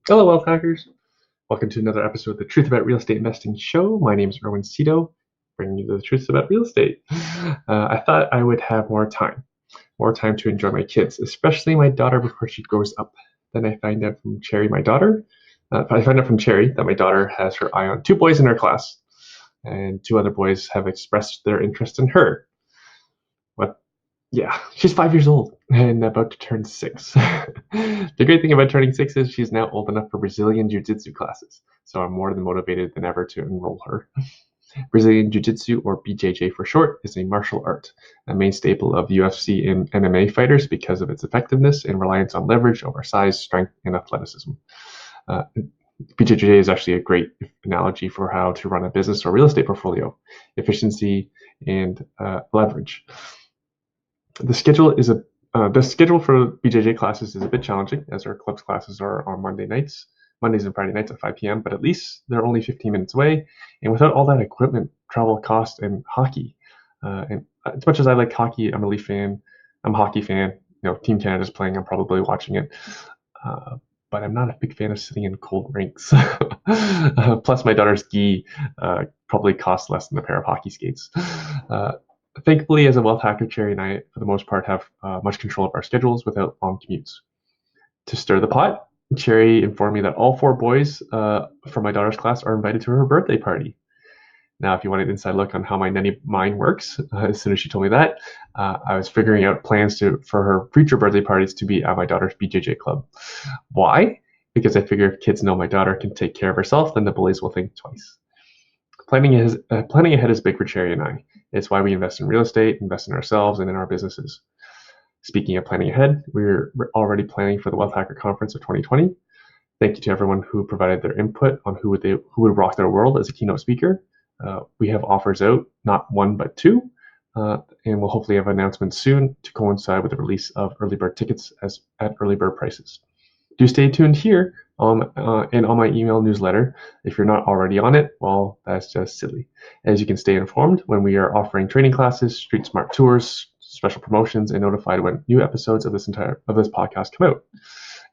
Hello, wealth hackers. Welcome to another episode of the Truth About Real Estate Investing show. My name is Erwin Cito, bringing you the truths about real estate. I thought I would have more time to enjoy my kids, especially my daughter before she grows up. Then I find out from Cherry, my daughter. I find out from Cherry that my daughter has her eye on two boys in her class, and two other boys have expressed their interest in her. What? Yeah, she's 5 years old and about to turn six. The great thing about turning six is she's now old enough for Brazilian Jiu Jitsu classes, so I'm more than motivated than ever to enroll her. Brazilian Jiu Jitsu, or BJJ for short, is a martial art, a main staple of UFC and MMA fighters because of its effectiveness and reliance on leverage over size, strength, and athleticism. Uh, BJJ is actually a great analogy for how to run a business or real estate portfolio, efficiency and leverage. The schedule is the schedule for BJJ classes is a bit challenging, as our clubs classes are on Mondays and Friday nights at 5 p.m. But at least they're only 15 minutes away, and without all that equipment, travel cost, and hockey. And as much as I like hockey, I'm a Leaf fan. I'm a hockey fan. Team Canada's playing. I'm probably watching it. But I'm not a big fan of sitting in cold rinks. Plus, my daughter's gi probably costs less than a pair of hockey skates. Thankfully, as a wealth hacker, Cherry and I, for the most part, have much control of our schedules without long commutes. To stir the pot, Cherry informed me that all four boys from my daughter's class are invited to her birthday party. Now, if you want an inside look on how my nanny mind works, as soon as she told me that, I was figuring out plans for her future birthday parties to be at my daughter's BJJ club. Why? Because I figure if kids know my daughter can take care of herself, then the bullies will think twice. Planning ahead is big for Cherry and I. It's why we invest in real estate, invest in ourselves, and in our businesses. Speaking of planning ahead, we're already planning for the Wealth Hacker Conference of 2020. Thank you to everyone who provided their input on who would rock their world as a keynote speaker. We have offers out, not one but two, and we'll hopefully have announcements soon to coincide with the release of early bird tickets at early bird prices. Do stay tuned here and on my email newsletter. If you're not already on it, well, that's just silly, as you can stay informed when we are offering training classes, street smart tours, special promotions, and notified when new episodes of this podcast come out.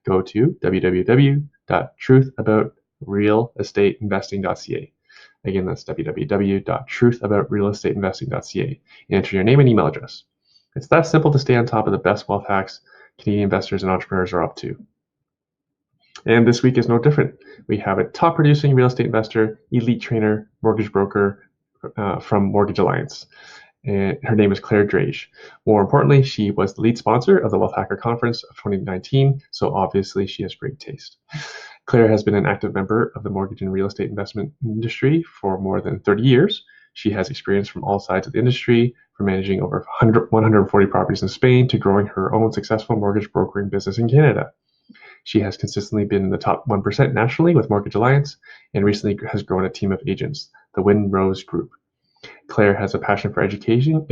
Go to www.truthaboutrrealestateinvesting.ca. Again, that's www.truthaboutrrealestateinvesting.ca, and enter your name and email address. It's that simple to stay on top of the best wealth hacks Canadian investors and entrepreneurs are up to. And this week is no different. We have a top producing real estate investor, elite trainer, mortgage broker from Mortgage Alliance. And her name is Claire Drage. More importantly, she was the lead sponsor of the Wealth Hacker Conference of 2019, so obviously she has great taste. Claire has been an active member of the mortgage and real estate investment industry for more than 30 years. She has experience from all sides of the industry, from managing over 140 properties in Spain to growing her own successful mortgage brokering business in Canada. She has consistently been in the top 1% nationally with Mortgage Alliance, and recently has grown a team of agents, the Win-Rose Group. Claire has a passion for educating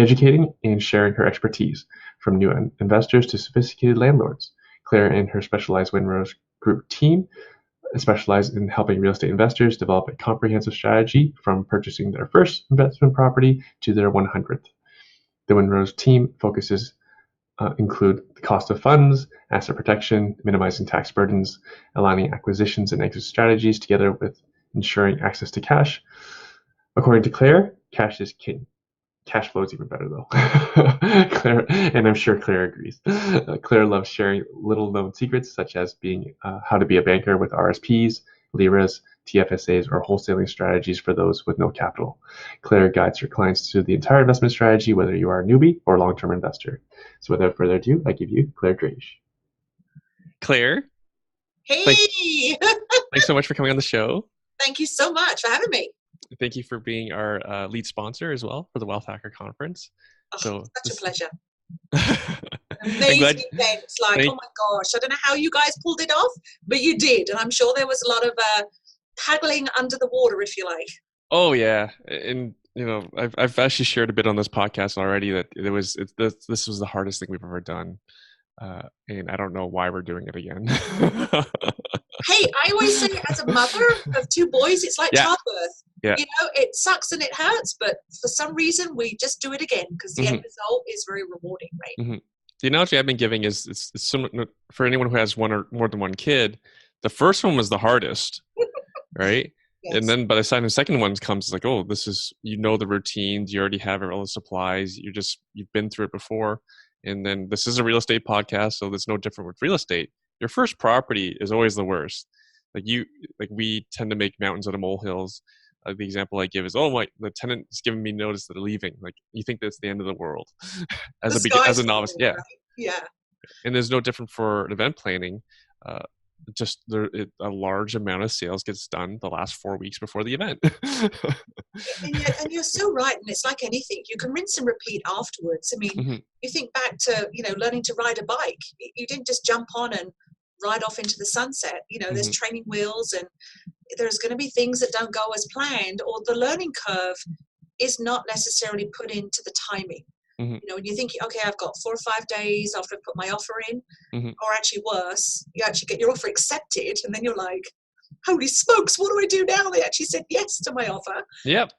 and sharing her expertise, from new investors to sophisticated landlords. Claire and her specialized Win-Rose Group team specialize in helping real estate investors develop a comprehensive strategy from purchasing their first investment property to their 100th. The Win-Rose team focuses include the cost of funds, asset protection, minimizing tax burdens, aligning acquisitions and exit strategies together with ensuring access to cash. According to Claire, cash is king. Cash flow is even better though. Claire, and I'm sure Claire agrees. Claire loves sharing little-known secrets such as how to be a banker with RSPs, LIRAs, TFSAs, or wholesaling strategies for those with no capital. Claire guides her clients through the entire investment strategy, whether you are a newbie or a long-term investor. So without further ado, I give you Claire Drage. Claire, Hey! thanks so much for coming on the show. Thank you so much for having me. Thank you for being our lead sponsor as well for the Wealth Hacker Conference. Such a pleasure. Amazing event. Like, oh my gosh, I don't know how you guys pulled it off, but you did. And I'm sure there was a lot of paddling under the water, if you like. Oh, yeah. And, I've actually shared a bit on this podcast already that this was the hardest thing we've ever done. And I don't know why we're doing it again. Hey, I always say as a mother of two boys, it's like childbirth. Yeah. It sucks and it hurts, but for some reason we just do it again because the end result is very rewarding, right? The analogy I've been giving is it's similar for anyone who has one or more than one kid. The first one was the hardest, right? Yes. And then by the time the second one comes, it's like, oh, this is, you know, the routines, you already have all the supplies, you've been through it before. And then this is a real estate podcast, so it's no different with real estate. Your first property is always the worst. Like we tend to make mountains out of molehills. The example I give is, oh, the tenant's giving me notice that they're leaving. Like, you think that's the end of the world as a novice. Yeah. Right? Yeah. And there's no different for event planning. A large amount of sales gets done the last 4 weeks before the event. and you're so right. And it's like anything, you can rinse and repeat afterwards. I mean, you think back to, learning to ride a bike. You didn't just jump on and ride off into the sunset. There's training wheels, and there's going to be things that don't go as planned, or the learning curve is not necessarily put into the timing. When you think, okay, I've got 4 or 5 days after I put my offer in, or actually worse, you actually get your offer accepted, and then you're like, holy smokes, what do I do now? They actually said yes to my offer. Yep.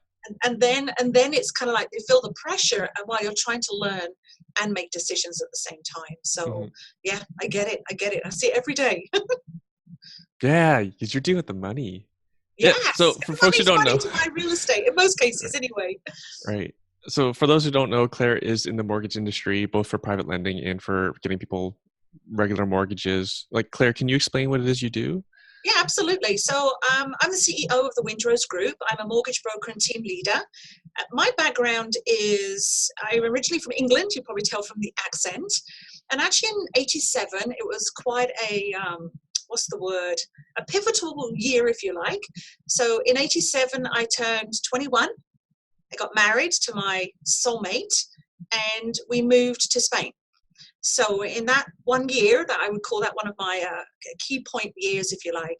And then it's kind of like they feel the pressure while you're trying to learn and make decisions at the same time. So yeah, I get it. I see it every day. Yeah, because you're dealing with the money. Yes. Yeah. So for folks who don't know, to buy real estate in most cases, anyway. Right. So for those who don't know, Claire is in the mortgage industry, both for private lending and for getting people regular mortgages. Like, Claire, can you explain what it is you do? Yeah, absolutely. So I'm the CEO of the Windrose Group. I'm a mortgage broker and team leader. My background is, I'm originally from England, you probably tell from the accent. And actually in 87, it was quite a, a pivotal year, if you like. So in 87, I turned 21. I got married to my soulmate, and we moved to Spain. So in that 1 year, that I would call that one of my key point years, if you like,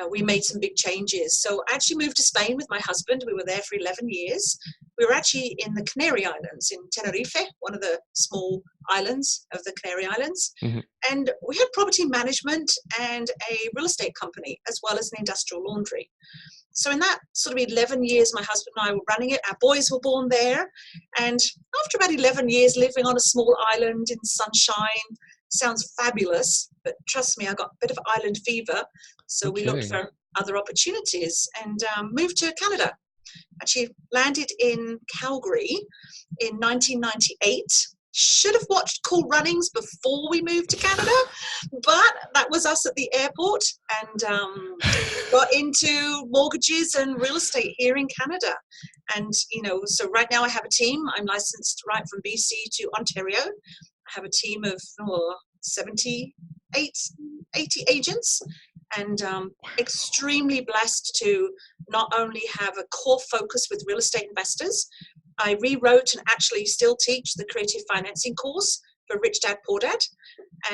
we made some big changes. So I actually moved to Spain with my husband. We were there for 11 years. We were actually in the Canary Islands, in Tenerife, one of the small islands of the Canary Islands. And we had property management and a real estate company, as well as an industrial laundry. So in that sort of 11 years, my husband and I were running it. Our boys were born there. And after about 11 years living on a small island in sunshine, sounds fabulous, but trust me, I got a bit of island fever. So we looked for other opportunities and moved to Canada. Actually landed in Calgary in 1998. Should have watched Cool Runnings before we moved to Canada, but that was us at the airport, and got into mortgages and real estate here in Canada. And, so right now I have a team. I'm licensed right from BC to Ontario. I have a team of 80 agents, and extremely blessed to not only have a core focus with real estate investors. I rewrote and actually still teach the creative financing course for Rich Dad Poor Dad.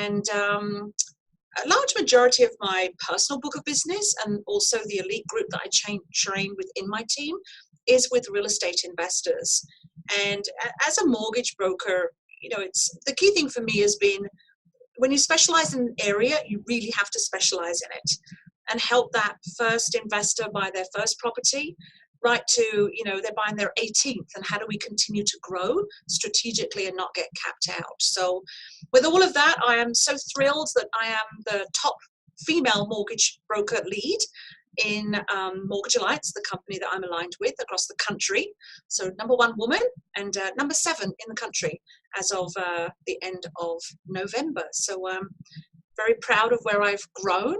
And a large majority of my personal book of business, and also the elite group that I train within my team, is with real estate investors. And as a mortgage broker, it's the key thing for me has been, when you specialize in an area, you really have to specialize in it and help that first investor buy their first property, right to, they're buying their 18th, and how do we continue to grow strategically and not get capped out? So with all of that, I am so thrilled that I am the top female mortgage broker lead in Mortgage Alliance, the company that I'm aligned with across the country. So number 1 woman, and number 7 in the country as of the end of November. So I'm very proud of where I've grown,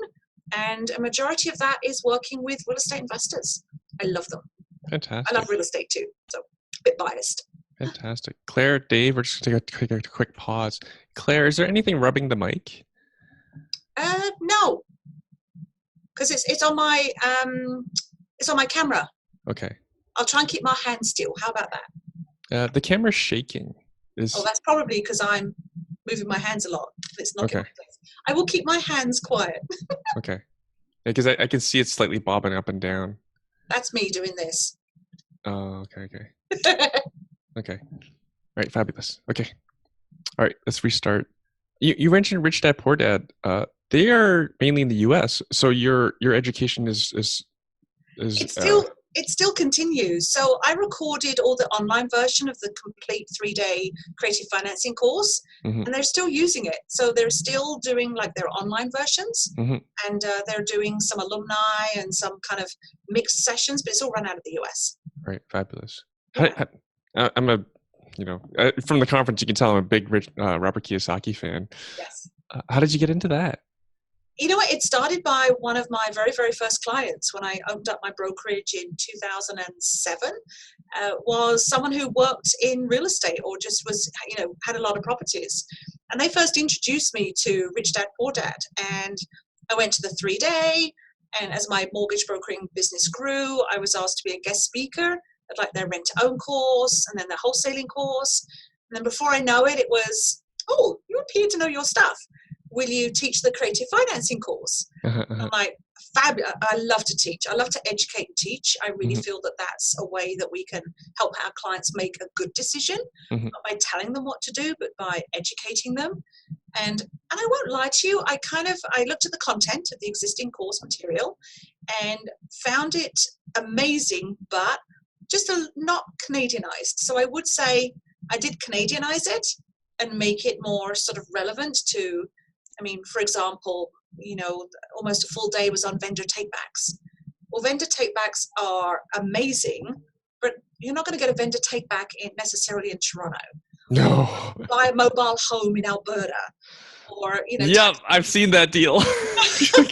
and a majority of that is working with real estate investors. I love them. Fantastic. I love real estate too, so a bit biased. Fantastic. Claire, Dave, we're just going to take a quick pause. Claire, is there anything rubbing the mic? No, because it's on my camera. Okay. I'll try and keep my hands still. How about that? The camera's shaking. Oh, that's probably because I'm moving my hands a lot. It's not. Okay. I will keep my hands quiet. Okay. Because I can see it slightly bobbing up and down. That's me doing this. Oh, okay. Okay. All right, fabulous. Okay. All right, let's restart. You mentioned Rich Dad Poor Dad. They are mainly in the U.S., so your education is it's still it still continues. So I recorded all the online version of the complete 3-day creative financing course, and they're still using it. So they're still doing like their online versions, and they're doing some alumni and some kind of mixed sessions, but it's all run out of the US. Right. Fabulous. Yeah. I'm a, from the conference, you can tell I'm a big Robert Kiyosaki fan. Yes. How did you get into that? You know what? It started by one of my very, very first clients when I opened up my brokerage in 2007. Was someone who worked in real estate or just was, had a lot of properties. And they first introduced me to Rich Dad Poor Dad. And I went to the 3-day. And as my mortgage brokering business grew, I was asked to be a guest speaker at like their rent-to-own course and then their wholesaling course. And then before I know it, it was, oh, you appear to know your stuff. Will you teach the creative financing course? I'm like, fabulous. I love to teach. I love to educate and teach. I really feel that that's a way that we can help our clients make a good decision, not by telling them what to do, but by educating them. And I won't lie to you, I looked at the content of the existing course material and found it amazing, but just not Canadianized. So I would say I did Canadianize it and make it more sort of relevant to, for example, almost a full day was on vendor takebacks. Well, vendor takebacks are amazing, but you're not going to get a vendor takeback necessarily in Toronto. No. Buy a mobile home in Alberta. Or, Yep, I've seen that deal. So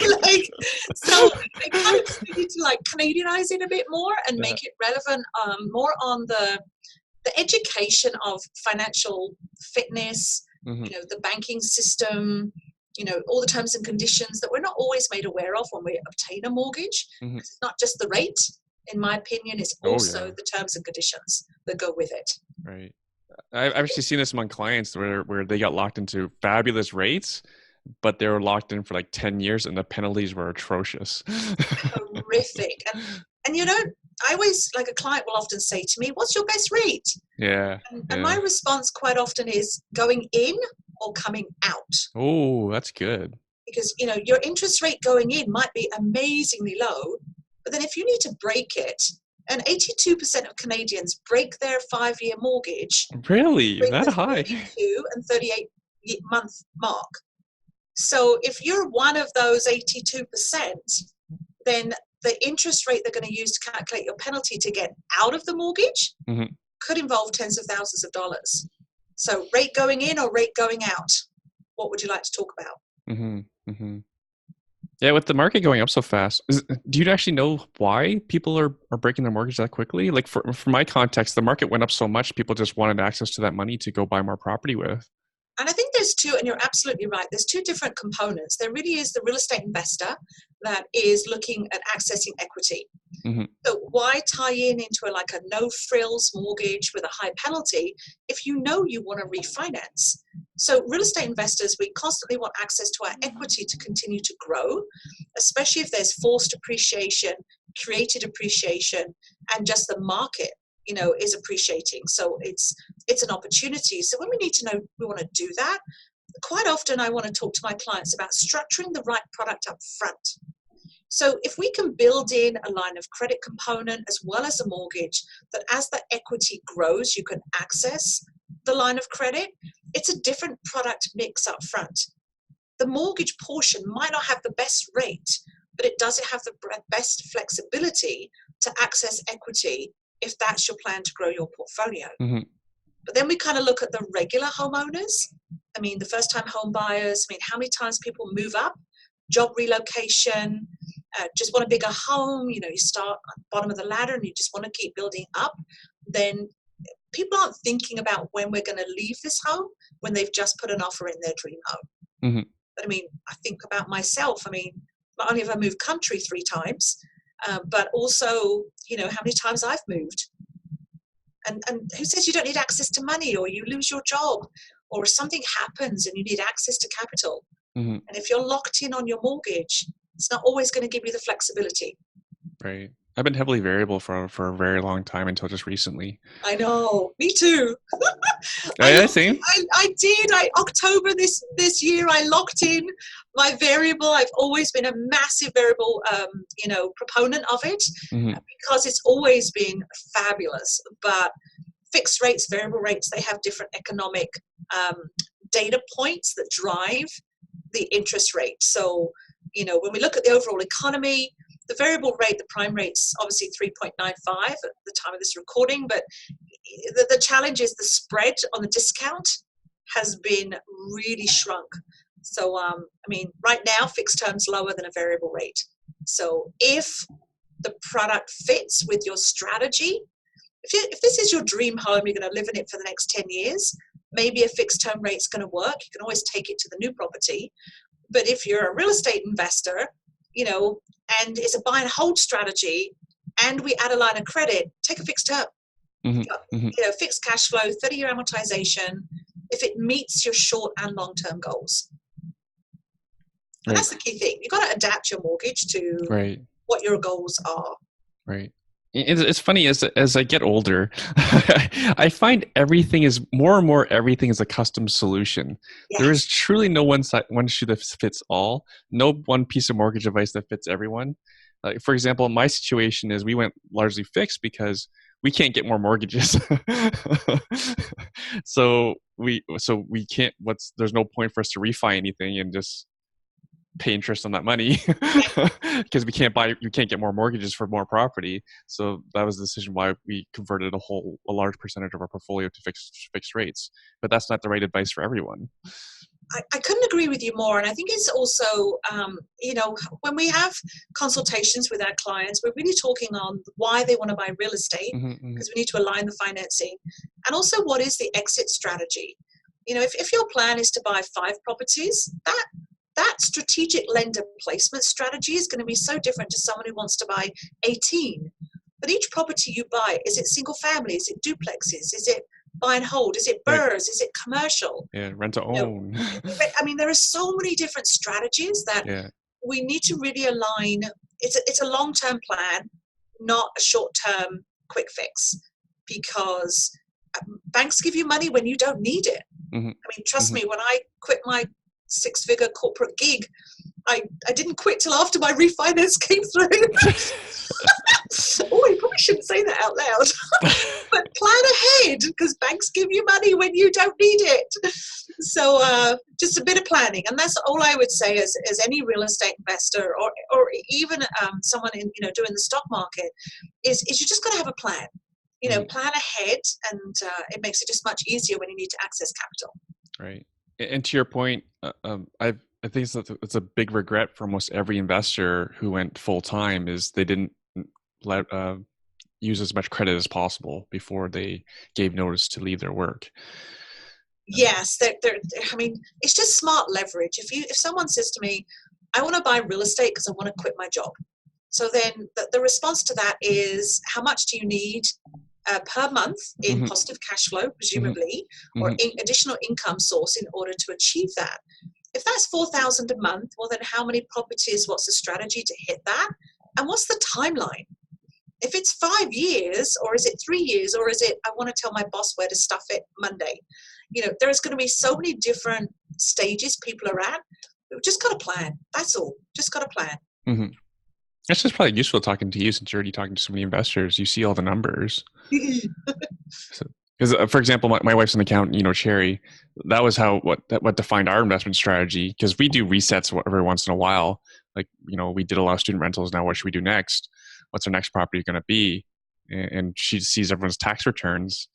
I kind of needed to Canadianize it a bit more and make it relevant more on the education of financial fitness, the banking system, all the terms and conditions that we're not always made aware of when we obtain a mortgage. It's not just the rate, in my opinion, it's also the terms and conditions that go with it. Right. I've actually seen this among clients where they got locked into fabulous rates, but they were locked in for 10 years and the penalties were atrocious. Horrific. And I always, a client will often say to me, what's your best rate? Yeah. And my response quite often is going in or coming out. Oh, that's good. Because, your interest rate going in might be amazingly low, but then if you need to break it, and 82% of Canadians break their 5-year mortgage. Really? That high? 32 and 38-month mark. So if you're one of those 82%, then the interest rate they're going to use to calculate your penalty to get out of the mortgage could involve tens of thousands of dollars. So rate going in or rate going out? What would you like to talk about? Yeah, with the market going up so fast, do you actually know why people are breaking their mortgage that quickly? For my context, the market went up so much, people just wanted access to that money to go buy more property with. And I think there's two, and you're absolutely right, there's two different components. There really is the real estate investor that is looking at accessing equity. So why tie into a no-frills mortgage with a high penalty if you know you want to refinance? So real estate investors, we constantly want access to our equity to continue to grow, especially if there's forced appreciation, created appreciation, and just the market is appreciating. So it's an opportunity. So when we need to know we want to do that, quite often I want to talk to my clients about structuring the right product up front. So if we can build in a line of credit component as well as a mortgage, that as the equity grows, you can access the line of credit, it's a different product mix up front. The mortgage portion might not have the best rate, but it does have the best flexibility to access equity if that's your plan to grow your portfolio. But then we kind of look at the regular homeowners. The first-time home buyers. How many times people move up, job relocation, just want a bigger home. You start at the bottom of the ladder and you just want to keep building up. Then people aren't thinking about when we're going to leave this home when they've just put an offer in their dream home. But I think about myself. Not only have I moved country 3 times, but also, how many times I've moved. And who says you don't need access to money, or you lose your job, or something happens and you need access to capital? And if you're locked in on your mortgage, it's not always going to give you the flexibility. Right. I've been heavily variable for a very long time until just recently. I know. Me too. Yeah, same. I did. October this year, I locked in my variable, I've always been a massive variable, proponent of it, because it's always been fabulous. But fixed rates, variable rates, they have different economic data points that drive the interest rate. So, when we look at the overall economy, the variable rate, the prime rate's obviously 3.95 at the time of this recording, but the challenge is the spread on the discount has been really shrunk. So, right now, fixed term's lower than a variable rate. So if the product fits with your strategy, if this is your dream home, you're going to live in it for the next 10 years, maybe a fixed term rate's going to work. You can always take it to the new property. But if you're a real estate investor, and it's a buy and hold strategy, and we add a line of credit, take a fixed term. Fixed cash flow, 30-year amortization, if it meets your short and long-term goals. And that's the key thing. You've got to adapt your mortgage to what your goals are. Right. It's funny, as I get older, I find everything is more and more everything is a custom solution. Yes. There is truly no one shoe that fits all, no one piece of mortgage advice that fits everyone. For example, my situation is we went largely fixed because we can't get more mortgages. so we can't, there's no point for us to refi anything and just pay interest on that money because you can't get more mortgages for more property. So that was the decision why we converted a large percentage of our portfolio to fixed rates. But that's not the right advice for everyone. I couldn't agree with you more. And I think it's also, when we have consultations with our clients, we're really talking on why they want to buy real estate, because we need to align the financing, and also what is the exit strategy. If your plan is to buy 5 properties, that strategic lender placement strategy is going to be so different to someone who wants to buy 18. But each property you buy, is it single family? Is it duplexes? Is it buy and hold? Is it BRRRRs? Is it commercial? Yeah, rent to own. There are so many different strategies that we need to really align. It's a long-term plan, not a short-term quick fix, because banks give you money when you don't need it. Trust me, when I quit my 6-figure corporate gig, I didn't quit till after my refinance came through. Oh, you probably shouldn't say that out loud. But plan ahead, because banks give you money when you don't need it. So just a bit of planning, and that's all I would say as any real estate investor or even someone in doing the stock market is you just got to have a plan. Plan ahead, and it makes it just much easier when you need to access capital. Right. And to your point, I think it's a big regret for almost every investor who went full time is they didn't use as much credit as possible before they gave notice to leave their work. Yes, it's just smart leverage. If someone says to me, I want to buy real estate because I want to quit my job, so then the response to that is, how much do you need per month in positive cash flow, presumably, or additional income source in order to achieve that? If that's $4,000 a month, well, then how many properties? What's the strategy to hit that? And what's the timeline? If it's 5 years, or is it 3 years, or is it, I want to tell my boss where to stuff it Monday? There's going to be so many different stages people are at. We've just got to plan. That's all. Just got to plan. It's just probably useful talking to you, since you're already talking to so many investors. You see all the numbers. Because, for example, my wife's an accountant, Sherry. That was what defined our investment strategy, because we do resets every once in a while. Like, we did a lot of student rentals. Now what should we do next? What's our next property going to be? And she sees everyone's tax returns.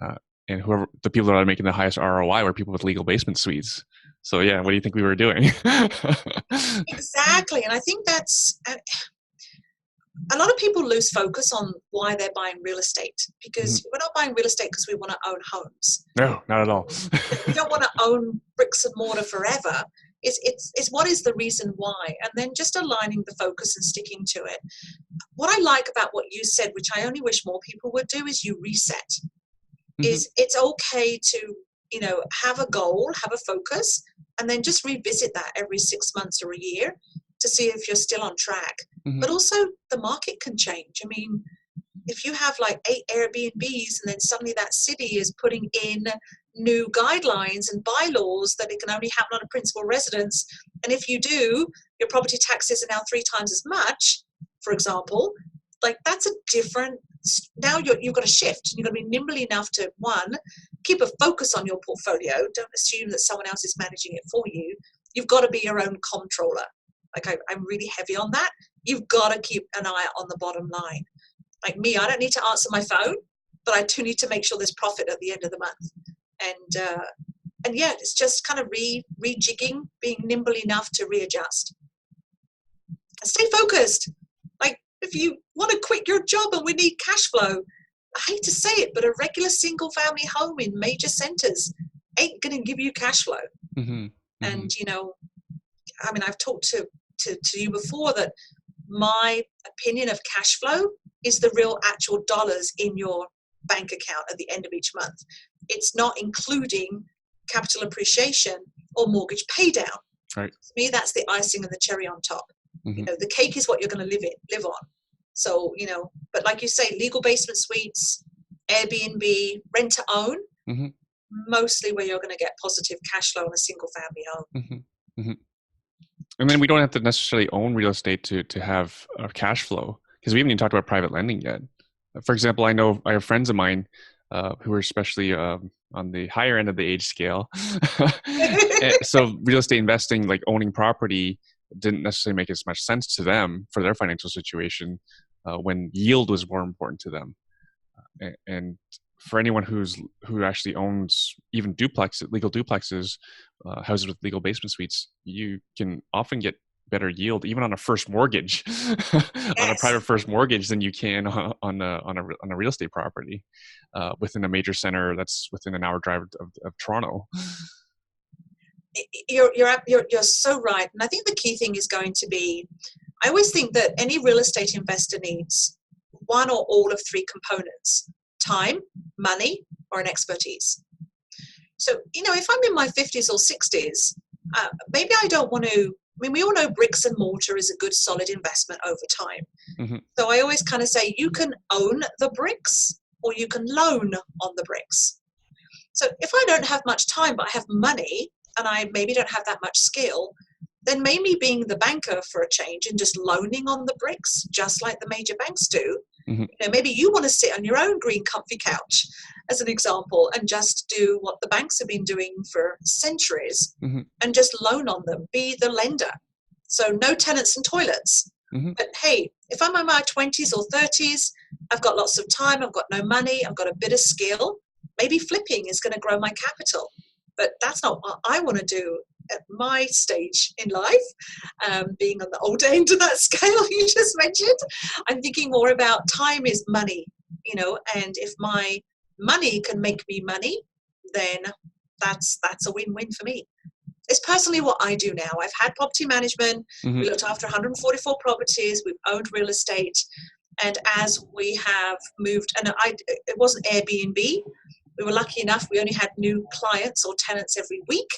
And the people that are making the highest ROI were people with legal basement suites. So yeah, what do you think we were doing? Exactly. And I think that's, a lot of people lose focus on why they're buying real estate, because we're not buying real estate because we want to own homes. No, not at all. We don't want to own bricks and mortar forever. It's what is the reason why, and then just aligning the focus and sticking to it. What I like about what you said, which I only wish more people would do, is you reset. Is it's okay to have a goal, have a focus, and then just revisit that every 6 months or a year to see if you're still on track. But also the market can change. I mean, if you have like 8 Airbnbs and then suddenly that city is putting in new guidelines and bylaws that it can only happen on a principal residence, And if you do, your property taxes are now 3 times as much, for example, like that's a different, now you've got to shift. You've got to be nimble enough to, one, keep a focus on your portfolio. Don't assume that someone else is managing it for you. You've got to be your own comptroller. Like I'm really heavy on that. You've got to keep an eye on the bottom line. Like me, I don't need to answer my phone, but I do need to make sure there's profit at the end of the month. And yeah, it's just kind of rejigging, being nimble enough to readjust. Stay focused. Like if you want to quit your job and we need cash flow, I hate to say it, but a regular single family home in major centers ain't going to give you cash flow. Mm-hmm. And, I mean, I've talked to you before that my opinion of cash flow is the real actual dollars in your bank account at the end of each month. It's not including capital appreciation or mortgage pay down. Right. To me, that's the icing and the cherry on top. Mm-hmm. The cake is what you're going to live on. So, but like you say, legal basement suites, Airbnb, rent to own, mm-hmm. mostly where you're going to get positive cash flow in a single family home. Mm-hmm. Mm-hmm. And then we don't have to necessarily own real estate to have cash flow, because we haven't even talked about private lending yet. For example, I have friends of mine who are especially on the higher end of the age scale. So real estate investing, like owning property, didn't necessarily make as much sense to them for their financial situation when yield was more important to them. And for anyone who actually owns even legal duplexes, houses with legal basement suites, you can often get better yield even on a first mortgage, on a private first mortgage, than you can on a real estate property within a major center that's within an hour drive of Toronto. You're so right, and I think the key thing is going to be, I always think that any real estate investor needs one or all of 3 components: time, money, or an expertise. So, if I'm in my 50s or 60s, maybe I don't want to, we all know bricks and mortar is a good solid investment over time. Mm-hmm. So I always kind of say you can own the bricks or you can loan on the bricks. So if I don't have much time, but I have money and I maybe don't have that much skill, then maybe being the banker for a change and just loaning on the bricks, just like the major banks do. Mm-hmm. Maybe you want to sit on your own green comfy couch, as an example, and just do what the banks have been doing for centuries, mm-hmm. and just loan on them, be the lender. So no tenants and toilets. Mm-hmm. But hey, if I'm in my 20s or 30s, I've got lots of time, I've got no money, I've got a bit of skill, maybe flipping is going to grow my capital. But that's not what I want to do at my stage in life, being on the older end of that scale you just mentioned. I'm thinking more about time is money, and if my money can make me money, then that's a win-win for me. It's personally what I do now. I've had property management. Mm-hmm. We looked after 144 properties. We've owned real estate. And as we have moved, and it wasn't Airbnb. We were lucky enough, we only had new clients or tenants every week,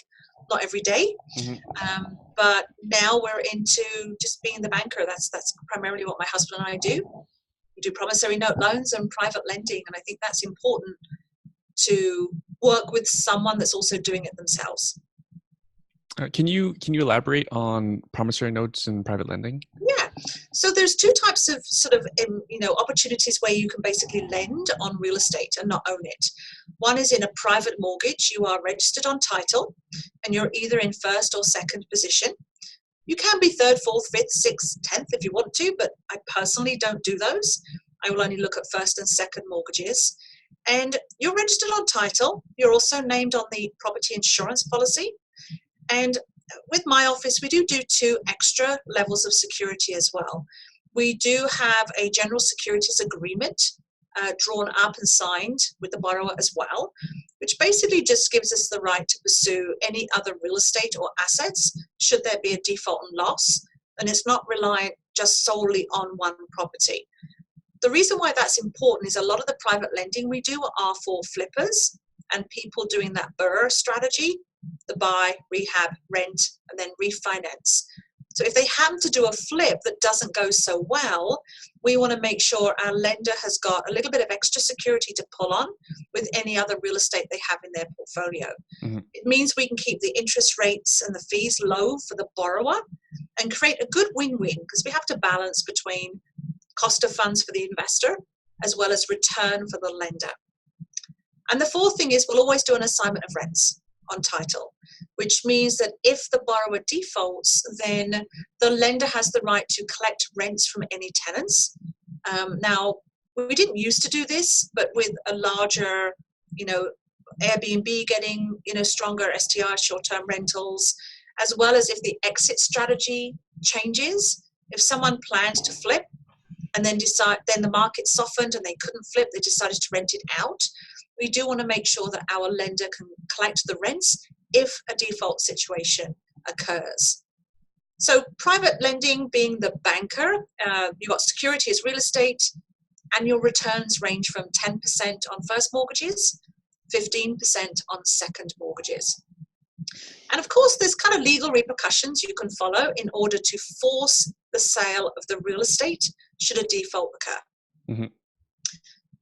not every day. Mm-hmm. But now we're into just being the banker. That's primarily what my husband and I do. We do promissory note loans and private lending. And I think that's important to work with someone that's also doing it themselves. Can you elaborate on promissory notes and private lending? Yeah. So there's 2 types of sort of, opportunities where you can basically lend on real estate and not own it. One is in a private mortgage. You are registered on title and you're either in first or second position. You can be third, fourth, fifth, sixth, 10th if you want to, but I personally don't do those. I will only look at first and second mortgages. And you're registered on title. You're also named on the property insurance policy. And with my office, we do 2 extra levels of security as well. We do have a general securities agreement drawn up and signed with the borrower as well, which basically just gives us the right to pursue any other real estate or assets should there be a default and loss. And it's not reliant just solely on one property. The reason why that's important is a lot of the private lending we do are for flippers and people doing that BRRRR strategy, the buy, rehab, rent, and then refinance. So if they happen to do a flip that doesn't go so well, we want to make sure our lender has got a little bit of extra security to pull on with any other real estate they have in their portfolio. Mm-hmm. It means we can keep the interest rates and the fees low for the borrower and create a good win-win, because we have to balance between cost of funds for the investor as well as return for the lender. And the fourth thing is we'll always do an assignment of rents on title, which means that if the borrower defaults, then the lender has the right to collect rents from any tenants. Now, we didn't used to do this, but with a larger, Airbnb getting, stronger STR, short-term rentals, as well as if the exit strategy changes. If someone planned to flip and then the market softened and they couldn't flip, they decided to rent it out. We do want to make sure that our lender can collect the rents if a default situation occurs. So private lending being the banker, you've got security as real estate. Annual returns range from 10% on first mortgages, 15% on second mortgages. And of course, there's kind of legal repercussions you can follow in order to force the sale of the real estate should a default occur. Mm-hmm.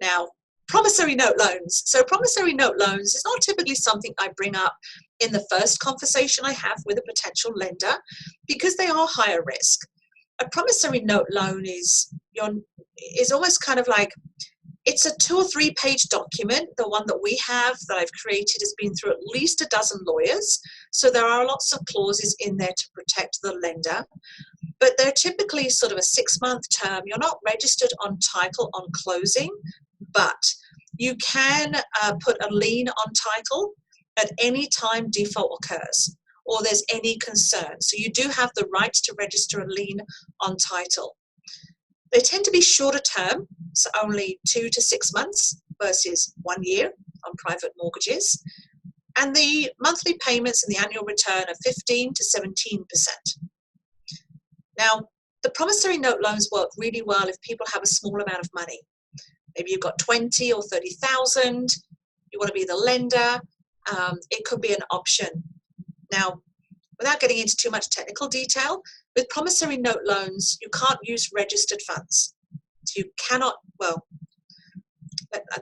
Now, promissory note loans. So promissory note loans is not typically something I bring up in the first conversation I have with a potential lender because they are higher risk. A promissory note loan is almost kind of like, it's a 2 or 3 page document. The one that we have that I've created has been through at least a dozen lawyers. So there are lots of clauses in there to protect the lender. But they're typically sort of a 6-month term. You're not registered on title on closing, but you can put a lien on title at any time default occurs or there's any concern. So you do have the right to register a lien on title. They tend to be shorter term, so only 2 to 6 months versus 1 year on private mortgages. And the monthly payments and the annual return are 15 to 17%. Now, the promissory note loans work really well if people have a small amount of money. Maybe you've got 20 or 30,000, you want to be the lender, it could be an option. Now, without getting into too much technical detail, with promissory note loans, you can't use registered funds. So you cannot,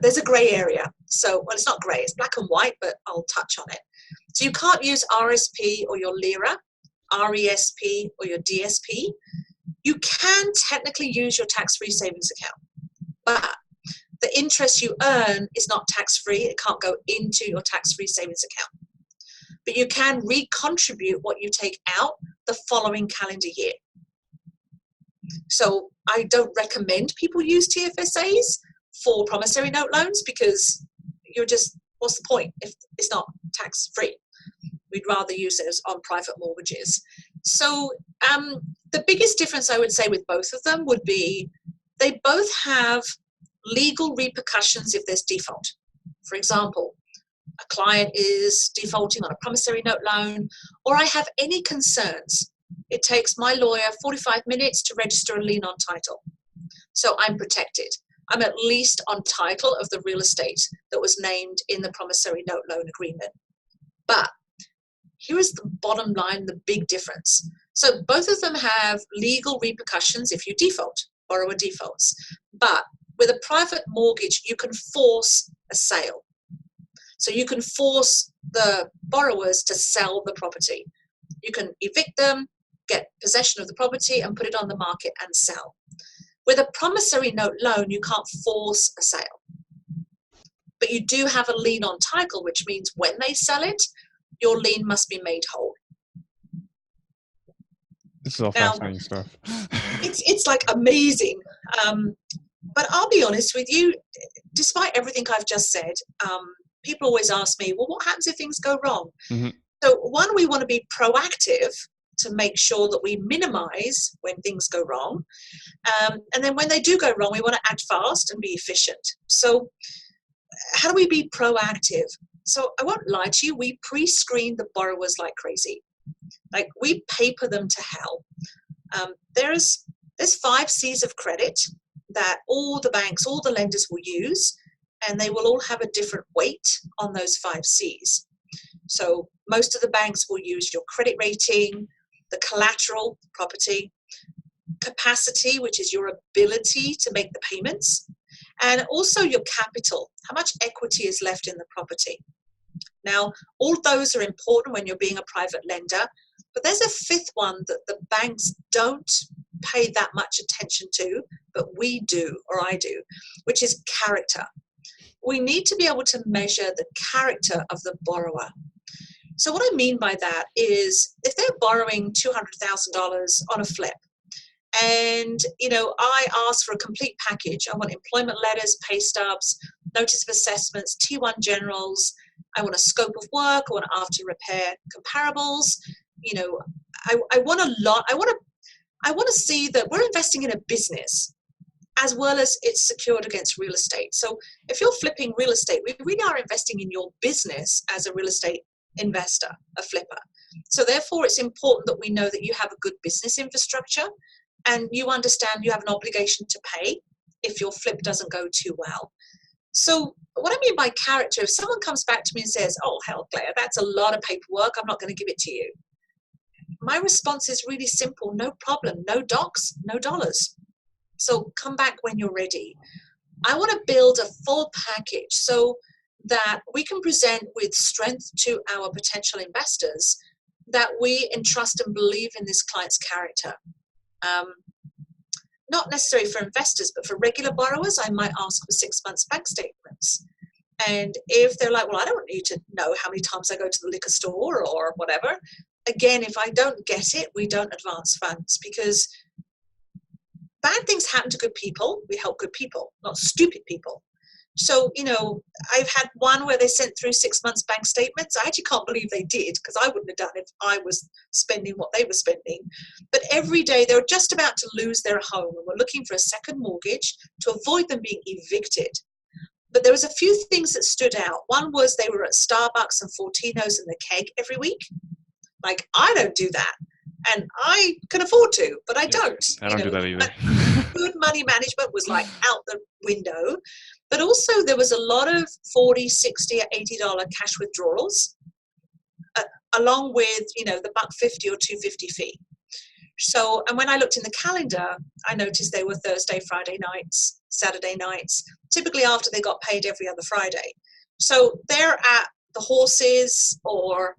there's a grey area. So, it's not grey, it's black and white, but I'll touch on it. So you can't use RSP or your LIRA, RESP or your DSP. You can technically use your tax-free savings account, but the interest you earn is not tax-free. It can't go into your tax-free savings account. But you can recontribute what you take out the following calendar year. So I don't recommend people use TFSAs for promissory note loans because what's the point if it's not tax-free? We'd rather use it on private mortgages. So the biggest difference I would say with both of them would be they both have legal repercussions if there's default. For example, a client is defaulting on a promissory note loan, or I have any concerns. It takes my lawyer 45 minutes to register a lien on title. So I'm protected. I'm at least on title of the real estate that was named in the promissory note loan agreement. But here is the bottom line, the big difference. So both of them have legal repercussions if you default, borrower defaults. But with a private mortgage, you can force a sale. So you can force the borrowers to sell the property. You can evict them, get possession of the property and put it on the market and sell. With a promissory note loan, you can't force a sale. But you do have a lien on title, which means when they sell it, your lien must be made whole. This is all fascinating stuff. It's like amazing. But I'll be honest with you, despite everything I've just said, people always ask me, well, what happens if things go wrong? Mm-hmm. So one, we want to be proactive to make sure that we minimize when things go wrong. And then when they do go wrong, we want to act fast and be efficient. So how do we be proactive? So I won't lie to you, we pre-screen the borrowers like crazy. Like we paper them to hell. There's 5 C's of credit that all the banks, all the lenders will use, and they will all have a different weight on those 5 C's. So most of the banks will use your credit rating, the collateral, property, capacity, which is your ability to make the payments, and also your capital, how much equity is left in the property. Now, all those are important when you're being a private lender, but there's a fifth one that the banks don't pay that much attention to, but we do, or I do, which is character. We need to be able to measure the character of the borrower. So what I mean by that is if they're borrowing $200,000 on a flip, and, I ask for a complete package. I want employment letters, pay stubs, notice of assessments, T1 generals. I want a scope of work. I want after repair comparables. I want a lot. I want to see that we're investing in a business as well as it's secured against real estate. So if you're flipping real estate, we really are investing in your business as a real estate investor, a flipper. So therefore, it's important that we know that you have a good business infrastructure and you understand you have an obligation to pay if your flip doesn't go too well. So what I mean by character, if someone comes back to me and says, oh, hell, Claire, that's a lot of paperwork, I'm not going to give it to you. My response is really simple, no problem, no docs, no dollars. So come back when you're ready. I want to build a full package so that we can present with strength to our potential investors that we entrust and believe in this client's character. Not necessarily for investors, but for regular borrowers, I might ask for 6 months bank statements. And if they're like, well, I don't need to know how many times I go to the liquor store or whatever. Again, if I don't get it, we don't advance funds, because bad things happen to good people. We help good people, not stupid people. So, I've had one where they sent through 6 months bank statements. I actually can't believe they did, because I wouldn't have done it if I was spending what they were spending. But every day they were just about to lose their home and were looking for a second mortgage to avoid them being evicted. But there was a few things that stood out. One was they were at Starbucks and Fortino's and the Keg every week. Like, I don't do that. And I can afford to, but I don't. I don't do that either. Good money management was like out the window. But also there was a lot of $40, $60, $80 cash withdrawals, along with, the $150 or $250 fee. So, and when I looked in the calendar, I noticed they were Thursday, Friday nights, Saturday nights, typically after they got paid every other Friday. So they're at the Horses or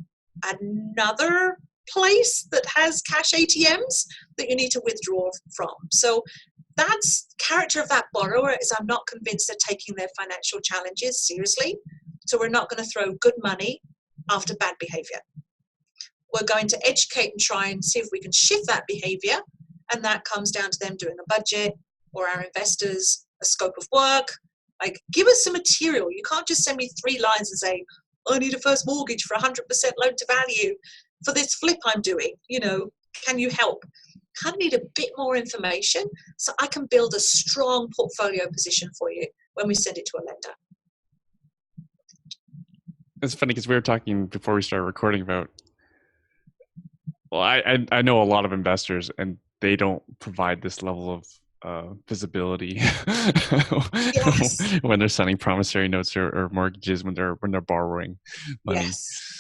another place that has cash ATMs that you need to withdraw from. So that's character of that borrower is I'm not convinced they're taking their financial challenges seriously. So we're not going to throw good money after bad behavior. We're going to educate and try and see if we can shift that behavior. And that comes down to them doing a budget, or our investors a scope of work. Like, give us some material. You can't just send me 3 lines and say, I need a first mortgage for 100% loan to value for this flip I'm doing. Can you help? Kind of need a bit more information so I can build a strong portfolio position for you when we send it to a lender. It's funny because we were talking before we started recording about, well, I know a lot of investors and they don't provide this level of visibility Yes. when they're signing promissory notes or mortgages when they're borrowing money. Yes.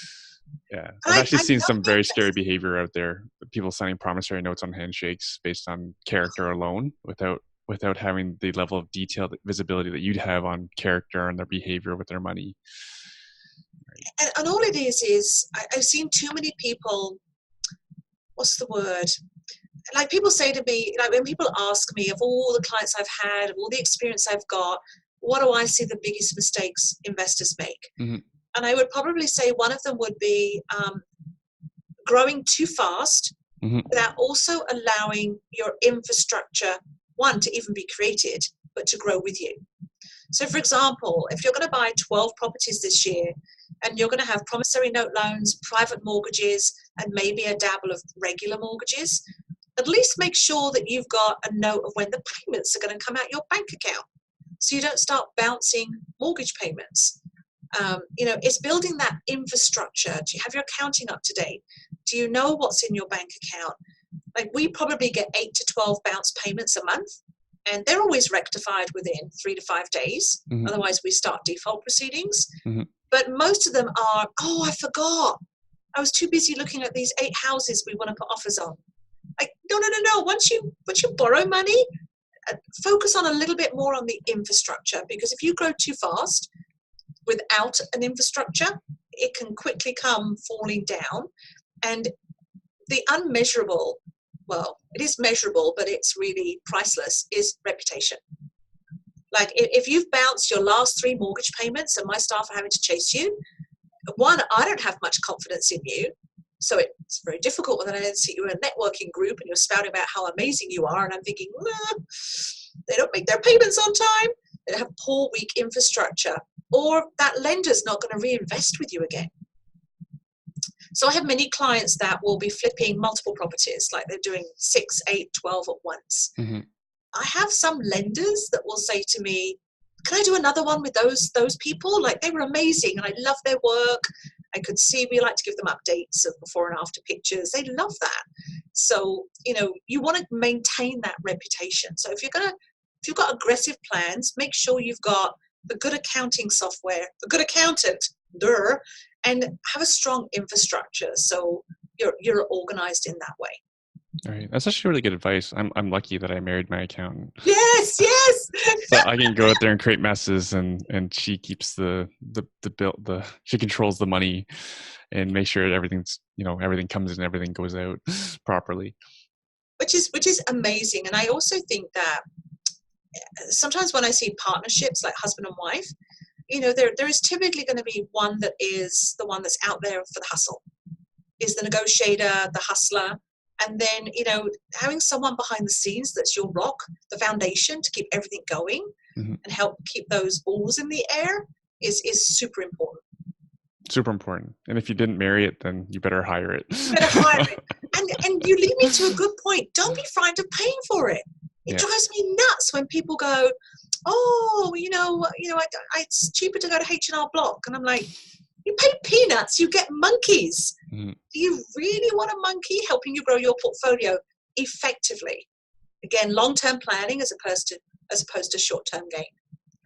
Yeah, I've actually seen some very scary behavior out there. People signing promissory notes on handshakes based on character alone, without having the level of detailed visibility that you'd have on character and their behavior with their money. Right. And all it is I've seen too many people. What's the word? Like, people say to me, like, when people ask me of all the clients I've had, of all the experience I've got, what do I see the biggest mistakes investors make? Mm-hmm. And I would probably say one of them would be growing too fast, mm-hmm. without also allowing your infrastructure, one, to even be created, but to grow with you. So, for example, if you're going to buy 12 properties this year and you're going to have promissory note loans, private mortgages, and maybe a dabble of regular mortgages, at least make sure that you've got a note of when the payments are going to come out your bank account, so you don't start bouncing mortgage payments. It's building that infrastructure. Do you have your accounting up to date? Do you know what's in your bank account? Like, we probably get 8 to 12 bounce payments a month, and they're always rectified within 3 to 5 days. Mm-hmm. Otherwise, we start default proceedings. Mm-hmm. But most of them are, oh, I forgot. I was too busy looking at these 8 houses we want to put offers on. Like, no. Once you borrow money, focus on a little bit more on the infrastructure, because if you grow too fast without an infrastructure, it can quickly come falling down. And the unmeasurable, well, it is measurable, but it's really priceless, is reputation. Like, if you've bounced your last 3 mortgage payments and my staff are having to chase you, one, I don't have much confidence in you. So it's very difficult when I then see you in a networking group and you're spouting about how amazing you are. And I'm thinking, they don't make their payments on time. They have poor, weak infrastructure, or that lender's not going to reinvest with you again. So I have many clients that will be flipping multiple properties, like they're doing 6, 8, 12 at once. Mm-hmm. I have some lenders that will say to me, can I do another one with those people? Like, they were amazing and I love their work. I could see, we like to give them updates of before and after pictures. They love that. So, you want to maintain that reputation. So if you've got aggressive plans, make sure you've got the good accounting software, the good accountant, and have a strong infrastructure. So you're organized in that way. All right. That's actually really good advice. I'm lucky that I married my accountant. Yes. So I can go out there and create messes, and she keeps the bill, she controls the money and make sure everything's, everything comes in, everything goes out properly. Which is amazing. And I also think that sometimes when I see partnerships like husband and wife, there is typically going to be one that is the one that's out there for the hustle, is the negotiator, the hustler. And then, having someone behind the scenes that's your rock, the foundation to keep everything going, mm-hmm. and help keep those balls in the air is super important. Super important. And if you didn't marry it, then you better hire it. And you lead me to a good point. Don't be frightened of paying for it. It drives me nuts when people go, oh, it's cheaper to go to H&R Block. And I'm like, you pay peanuts, you get monkeys. Mm-hmm. Do you really want a monkey helping you grow your portfolio effectively? Again, long-term planning as opposed to short-term gain.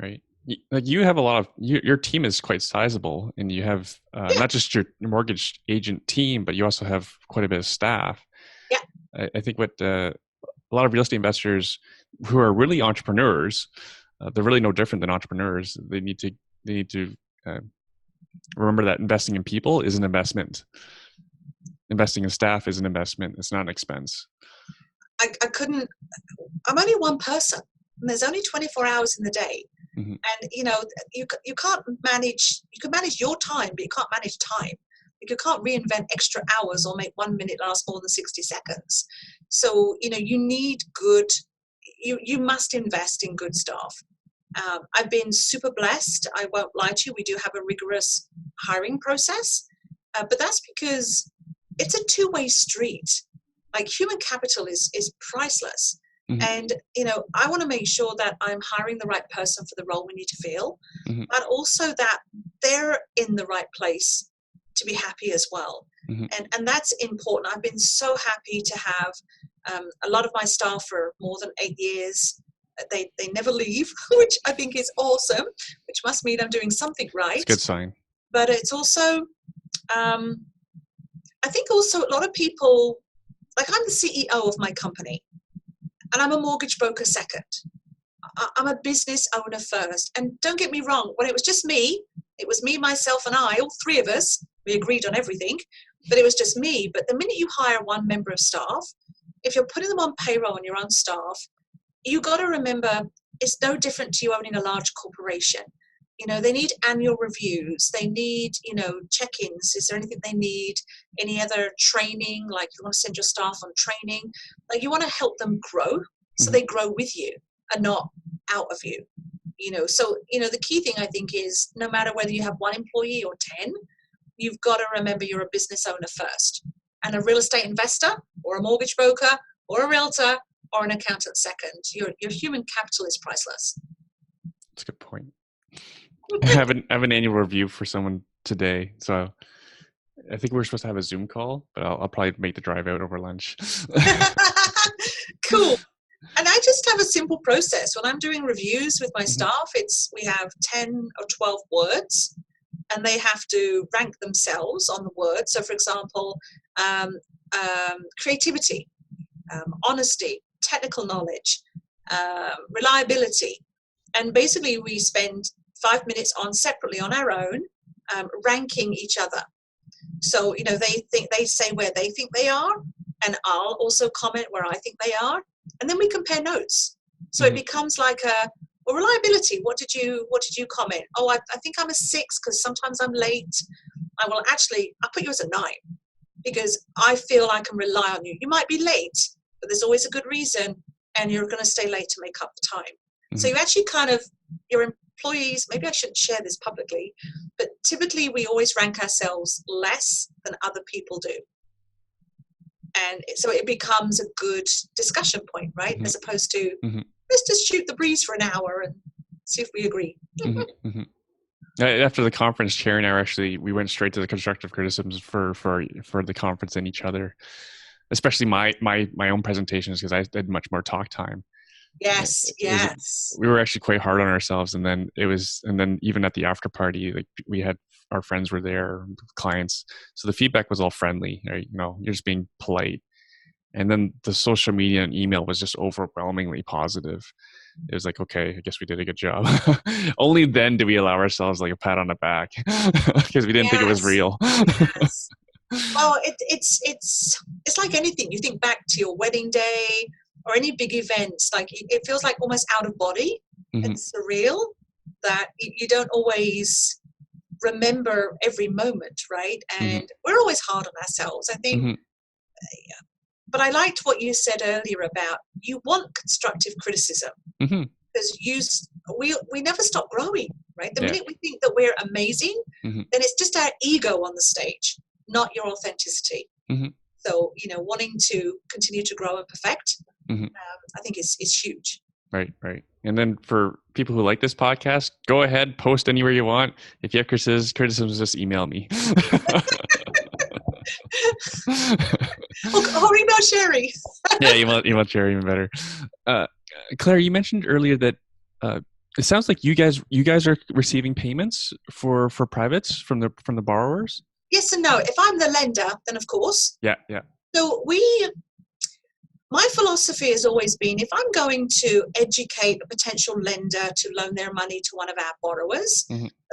Right. Like, you have a lot of your team is quite sizable, and you have not just your mortgage agent team, but you also have quite a bit of staff. Yeah. I think what a lot of real estate investors who are really entrepreneurs, they're really no different than entrepreneurs. They need to remember that investing in people is an investment. Investing in staff is an investment. It's not an expense. I'm only one person, and there's only 24 hours in the day. Mm-hmm. And, you can't manage, you can manage your time, but you can't manage time. You can't reinvent extra hours or make 1 minute last more than 60 seconds. So, you need you must invest in good staff. I've been super blessed. I won't lie to you. We do have a rigorous hiring process, but that's because it's a two-way street. Like, human capital is priceless. Mm-hmm. And, I want to make sure that I'm hiring the right person for the role we need to fill, mm-hmm. but also that they're in the right place to be happy as well. Mm-hmm. And that's important. I've been so happy to have a lot of my staff for more than 8 years. They never leave, which I think is awesome, which must mean I'm doing something right. It's a good sign. But it's also, I think also a lot of people, like, I'm the CEO of my company, and I'm a mortgage broker second. I'm a business owner first. And don't get me wrong, when it was just me, it was me, myself, and I, all 3 of us, we agreed on everything, but it was just me. But the minute you hire one member of staff, if you're putting them on payroll and you're on staff, you got to remember it's no different to you owning a large corporation. They need annual reviews. They need, check-ins. Is there anything they need? Any other training? Like, you want to send your staff on training. Like, you want to help them grow so they grow with you and not out of you. So, the key thing I think is, no matter whether you have 1 employee or 10, you've got to remember you're a business owner first, and a real estate investor or a mortgage broker or a realtor or an accountant second. Your human capital is priceless. That's a good point. I have an annual review for someone today, so I think we're supposed to have a Zoom call, but I'll probably make the drive out over lunch. Cool. And I just have a simple process. When I'm doing reviews with my staff, we have 10 or 12 words. and they have to rank themselves on the word. So, for example, creativity, honesty, technical knowledge, reliability. And basically we spend 5 minutes separately on our own, ranking each other. So, they say where they think they are, and I'll also comment where I think they are. And then we compare notes. So it becomes like reliability. What did you comment? Oh, I think I'm a 6 because sometimes I'm late. I'll put you as a 9 because I feel I can rely on you. You might be late, but there's always a good reason, and you're going to stay late to make up the time. So you actually your employees, maybe I shouldn't share this publicly, but typically we always rank ourselves less than other people do. And so it becomes a good discussion point, right? As opposed to, let's just shoot the breeze for an hour and see if we agree. After the conference, Cherry and I we went straight to the constructive criticisms for the conference and each other, especially my own presentations, because I had much more talk time. Yes. We were actually quite hard on ourselves, and then even at the after party, like we had our friends were there, clients, so the feedback was all friendly. Right? You're just being polite, and then the social media and email was just overwhelmingly positive. It was like, okay, I guess we did a good job. Only then do we allow ourselves like a pat on the back because we didn't think it was real. Yes. Well, it's like anything. You think back to your wedding day or any big events, like it feels like almost out of body. It's surreal that you don't always remember every moment, right? And we're always hard on ourselves, I think. But I liked what you said earlier about you want constructive criticism because we never stop growing, right? The minute we think that we're amazing, then it's just our ego on the stage, not your authenticity. So, wanting to continue to grow and perfect, I think is huge. Right. And then for people who like this podcast, go ahead, post anywhere you want. If you have criticisms, just email me. Or email Sherry. Yeah, email Sherry even better. Claire, you mentioned earlier that it sounds like you guys are receiving payments for privates from the borrowers. Yes and no. If I'm the lender, then of course. Yeah. So my philosophy has always been, if I'm going to educate a potential lender to loan their money to one of our borrowers,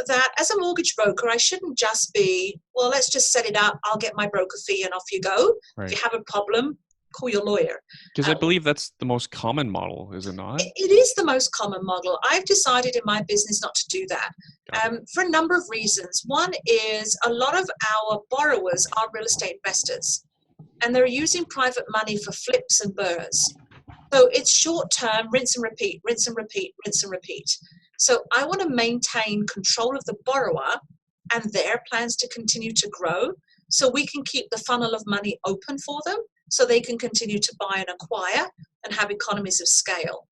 that as a mortgage broker, I shouldn't just be, well, let's just set it up. I'll get my broker fee and off you go. Right. If you have a problem, call your lawyer. Because I believe that's the most common model, is it not? It is the most common model. I've decided in my business not to do that for a number of reasons. One is a lot of our borrowers are real estate investors, and they're using private money for flips and burrs. So it's short term, rinse and repeat, rinse and repeat, rinse and repeat. So I want to maintain control of the borrower and their plans to continue to grow, so we can keep the funnel of money open for them, so they can continue to buy and acquire and have economies of scale.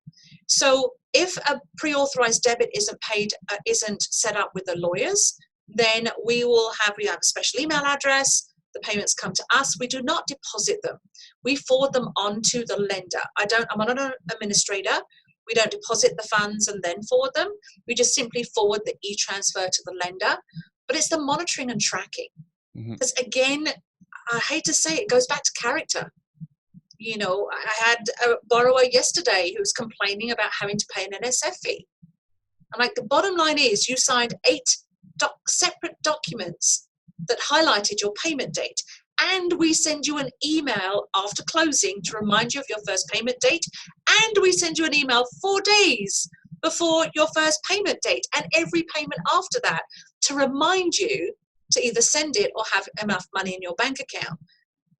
So if a pre-authorized debit isn't set up with the lawyers, then we have a special email address. The payments come to us. We do not deposit them. We forward them on to the lender. I'm not an administrator. We don't deposit the funds and then forward them. We just simply forward the e-transfer to the lender. But it's the monitoring and tracking. Because again, I hate to say it goes back to character. I had a borrower yesterday who was complaining about having to pay an NSF fee. I'm like, the bottom line is you signed 8 separate documents that highlighted your payment date. And we send you an email after closing to remind you of your first payment date. And we send you an email 4 days before your first payment date and every payment after that to remind you to either send it or have enough money in your bank account.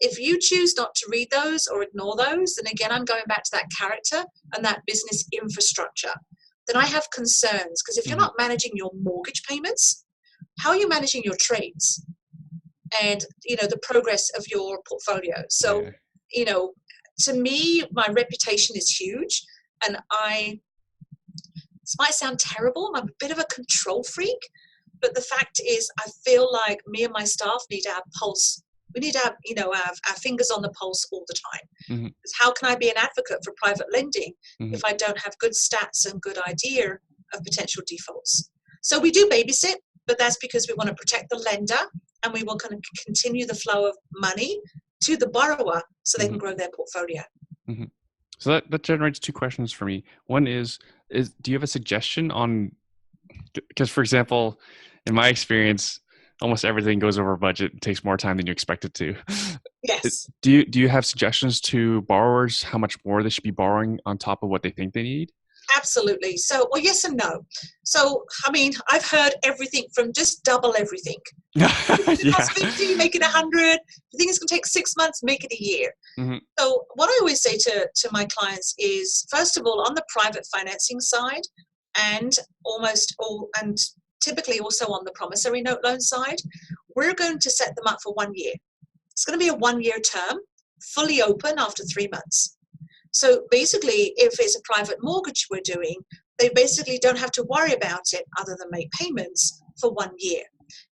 If you choose not to read those or ignore those, then again, I'm going back to that character and that business infrastructure. Then I have concerns, because if you're not managing your mortgage payments, how are you managing your trades and, the progress of your portfolio? So, to me, my reputation is huge, and this might sound terrible, I'm a bit of a control freak, but the fact is I feel like me and my staff need our pulse. We need our fingers on the pulse all the time. Because how can I be an advocate for private lending if I don't have good stats and good idea of potential defaults? So we do babysit, but that's because we want to protect the lender and we want to continue the flow of money to the borrower so they can grow their portfolio. Mm-hmm. So that generates two questions for me. One is do you have a suggestion on, because for example, in my experience, almost everything goes over budget. It takes more time than you expect it to. Yes. Do you have suggestions to borrowers how much more they should be borrowing on top of what they think they need? Absolutely. So, well, yes and no. So, I mean, I've heard everything from just double everything. If it costs 50, make it 100. If you think it's going to take 6 months, make it a year. Mm-hmm. So what I always say to my clients is, first of all, on the private financing side and typically also on the promissory note loan side, we're going to set them up for 1 year. It's going to be a 1-year term, fully open after 3 months. So basically, if it's a private mortgage we're doing, they basically don't have to worry about it other than make payments for 1 year,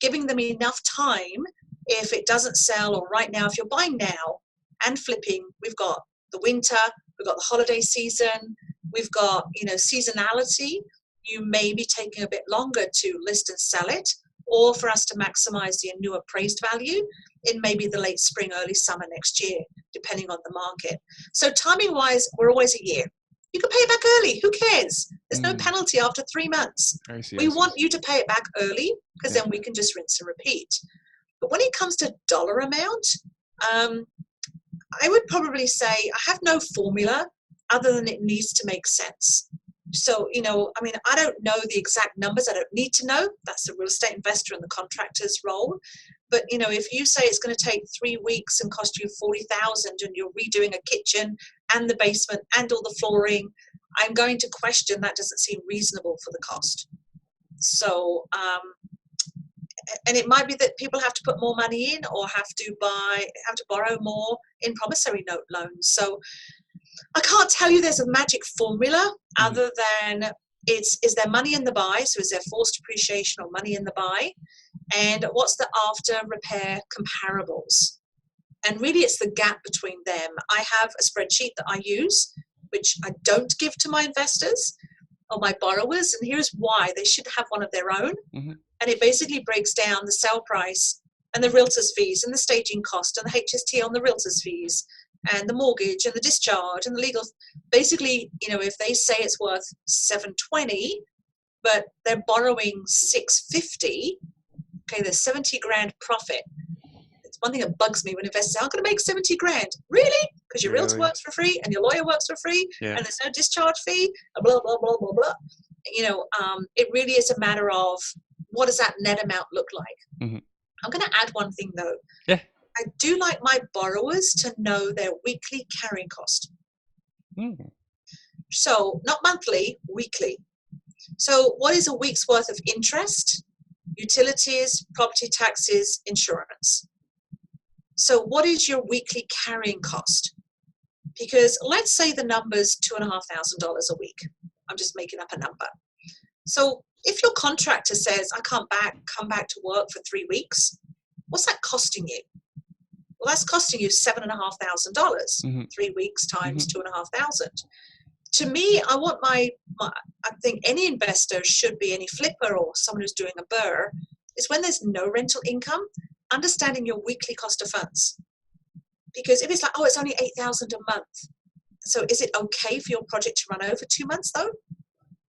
giving them enough time if it doesn't sell, or right now, if you're buying now and flipping, we've got the winter, we've got the holiday season, we've got, seasonality. You may be taking a bit longer to list and sell it, or for us to maximize the new appraised value in maybe the late spring, early summer next year, depending on the market. So timing wise, we're always a year. You can pay it back early. Who cares? There's no penalty after 3 months. We want you to pay it back early because then we can just rinse and repeat. But when it comes to dollar amount, I would probably say I have no formula other than it needs to make sense. So, I don't know the exact numbers. I don't need to know. That's the real estate investor and the contractor's role. But, if you say it's going to take 3 weeks and cost you $40,000 and you're redoing a kitchen and the basement and all the flooring, I'm going to question that doesn't seem reasonable for the cost. So, and it might be that people have to put more money in or have to borrow more in promissory note loans. So I can't tell you there's a magic formula other than is there money in the buy? So is there forced appreciation or money in the buy? And what's the after repair comparables? And really it's the gap between them. I have a spreadsheet that I use, which I don't give to my investors or my borrowers. And here's why. They should have one of their own. Mm-hmm. And it basically breaks down the sale price and the realtor's fees and the staging cost and the HST on the realtor's fees and the mortgage and the discharge and the legal. Basically, if they say it's worth $720, but they're borrowing $650, okay, there's $70,000 profit. It's one thing that bugs me when investors say, I'm going to make $70,000. Really? Because your realtor works for free and your lawyer works for free and there's no discharge fee, blah, blah, blah, blah, blah. It really is a matter of what does that net amount look like? Mm-hmm. I'm going to add one thing though. Yeah. I do like my borrowers to know their weekly carrying cost. Mm. So not monthly, weekly. So what is a week's worth of interest, utilities, property taxes, insurance? So what is your weekly carrying cost? Because let's say the number's $2,500 a week. I'm just making up a number. So if your contractor says, I can't come back to work for 3 weeks, what's that costing you? Well, that's costing you $7,500, mm-hmm. 3 weeks times $2,500. To me, I want I think any investor should be, any flipper or someone who's doing a BRRRR, is when there's no rental income, understanding your weekly cost of funds. Because if it's like, it's only $8,000 a month. So is it okay for your project to run over 2 months though?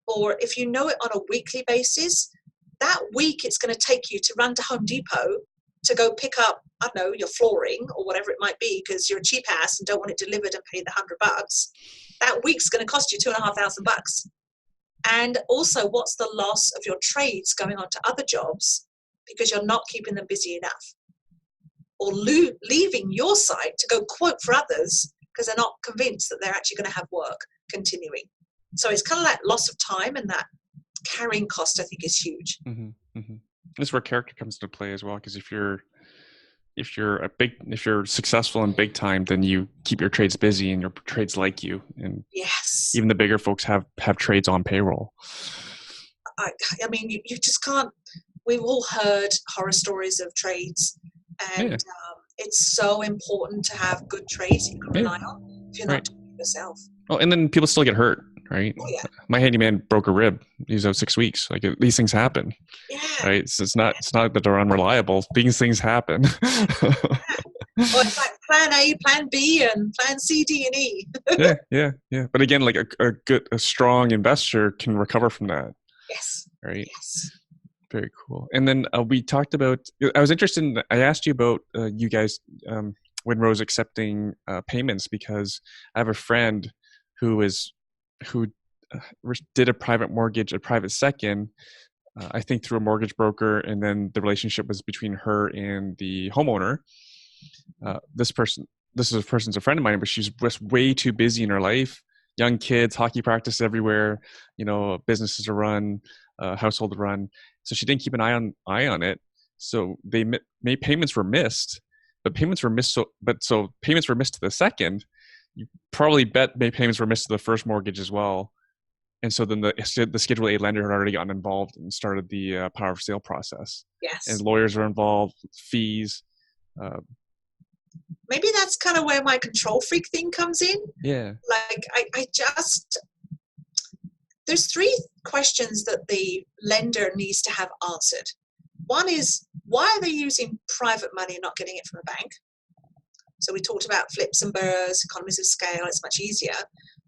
Or if you know it on a weekly basis, that week it's going to take you to run to Home Depot to go pick up, I don't know, your flooring or whatever it might be because you're a cheap ass and don't want it delivered and pay the $100. That week's going to cost you $2,500. And also, what's the loss of your trades going on to other jobs because you're not keeping them busy enough? Or leaving your site to go quote for others because they're not convinced that they're actually going to have work continuing. So it's kind of like loss of time, and that carrying cost, I think, is huge. Mm-hmm, mm-hmm. This is where character comes into play as well, because if you're successful and big time, then you keep your trades busy and your trades like you. And yes, even the bigger folks have trades on payroll. I mean, you just can't. We've all heard horror stories of trades, and it's so important to have good trades you can rely on if you're not doing it yourself. Oh, and then people still get hurt. right? Oh, yeah. My handyman broke a rib. He was out 6 weeks. Like these things happen, right? So it's not that they're unreliable. These things happen. Well, it's like plan A, plan B, and plan C, D, and E. yeah. But again, like a strong investor can recover from that. Yes. Right. Yes. Very cool. And then we talked about. I was interested in. I asked you about you guys when Rose accepting payments, because I have a friend who did a private mortgage, a private second. I think through a mortgage broker, and then the relationship was between her and the homeowner. This person's a friend of mine, but she's just way too busy in her life. Young kids, hockey practice everywhere, businesses to run, household to run. So she didn't keep an eye on it. So payments were missed, but payments were missed. So payments were missed to the second. You probably bet payments were missed to the first mortgage as well. And so then the Schedule A lender had already gotten involved and started the power of sale process. Yes. And lawyers were involved, fees. Maybe that's kind of where my control freak thing comes in. Yeah. Like there's 3 questions that the lender needs to have answered. One is, why are they using private money and not getting it from a bank? So we talked about flips and burrs, economies of scale, it's much easier.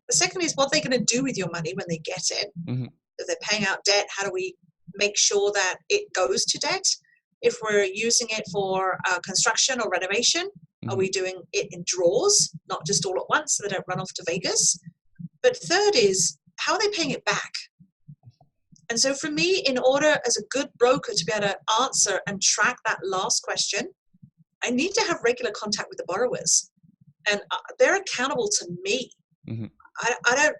The second is, what are they going to do with your money when they get it? Mm-hmm. If they're paying out debt, how do we make sure that it goes to debt? If we're using it for construction or renovation, mm-hmm. Are we doing it in draws, not just all at once so they don't run off to Vegas? But third is, how are they paying it back? And so for me, in order as a good broker to be able to answer and track that last question, I need to have regular contact with the borrowers. And they're accountable to me. Mm-hmm. I don't,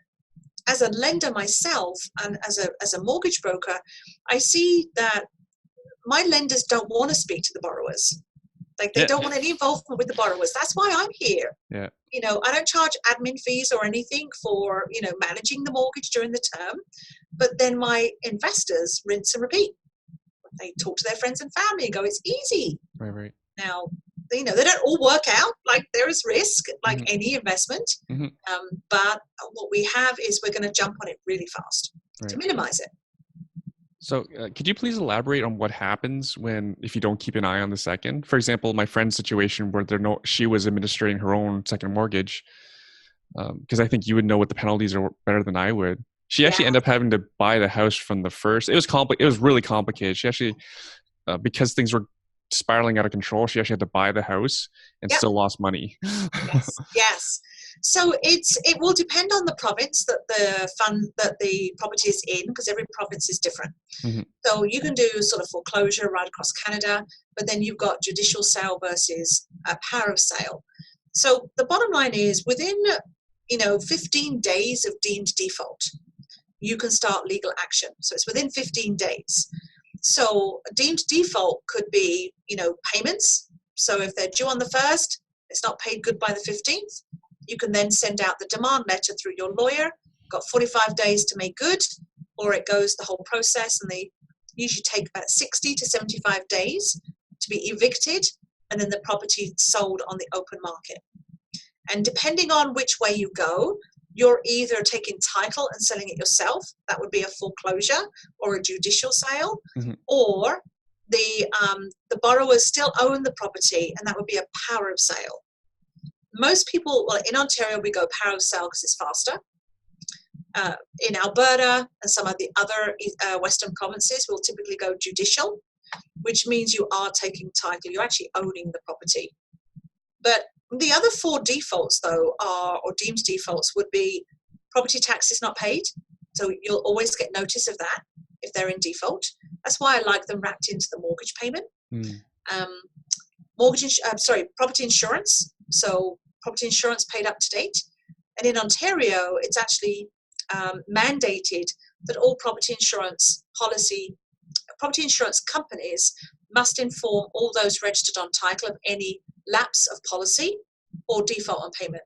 as a lender myself and as a mortgage broker, I see that my lenders don't want to speak to the borrowers. Like they don't want any involvement with the borrowers. That's why I'm here. Yeah. I don't charge admin fees or anything for, managing the mortgage during the term. But then my investors rinse and repeat. They talk to their friends and family and go, it's easy. Right. Now, they don't all work out. Like there is risk, like mm-hmm. any investment. Mm-hmm. But what we have is we're going to jump on it really fast to minimize it. So could you please elaborate on what happens if you don't keep an eye on the second? For example, my friend's situation where she was administrating her own second mortgage, because I think you would know what the penalties are better than I would. She actually ended up having to buy the house from the first. It was It was really complicated. She actually, because things were spiraling out of control, she actually had to buy the house and still lost money. Yes. So it will depend on the province that the property is in, because every province is different. Mm-hmm. So you can do sort of foreclosure right across Canada, but then you've got judicial sale versus a power of sale. So the bottom line is, within 15 days of deemed default, you can start legal action. So it's within 15 days. So deemed default could be, payments. So if they're due on the 1st, it's not paid good by the 15th, you can then send out the demand letter through your lawyer, got 45 days to make good, or it goes the whole process, and they usually take about 60 to 75 days to be evicted, and then the property sold on the open market. And depending on which way you go, you're either taking title and selling it yourself, that would be a foreclosure or a judicial sale, mm-hmm. or the borrowers still own the property, and that would be a power of sale. Most people, in Ontario, we go power of sale because it's faster. In Alberta and some of the other Western provinces, we'll typically go judicial, which means you are taking title, you're actually owning the property. But the other 4 defaults, though, or deemed defaults, would be property tax is not paid. So you'll always get notice of that if they're in default. That's why I like them wrapped into the mortgage payment. Property insurance. So property insurance paid up to date. And in Ontario, it's actually mandated that all property insurance companies must inform all those registered on title of any lapse of policy or default on payment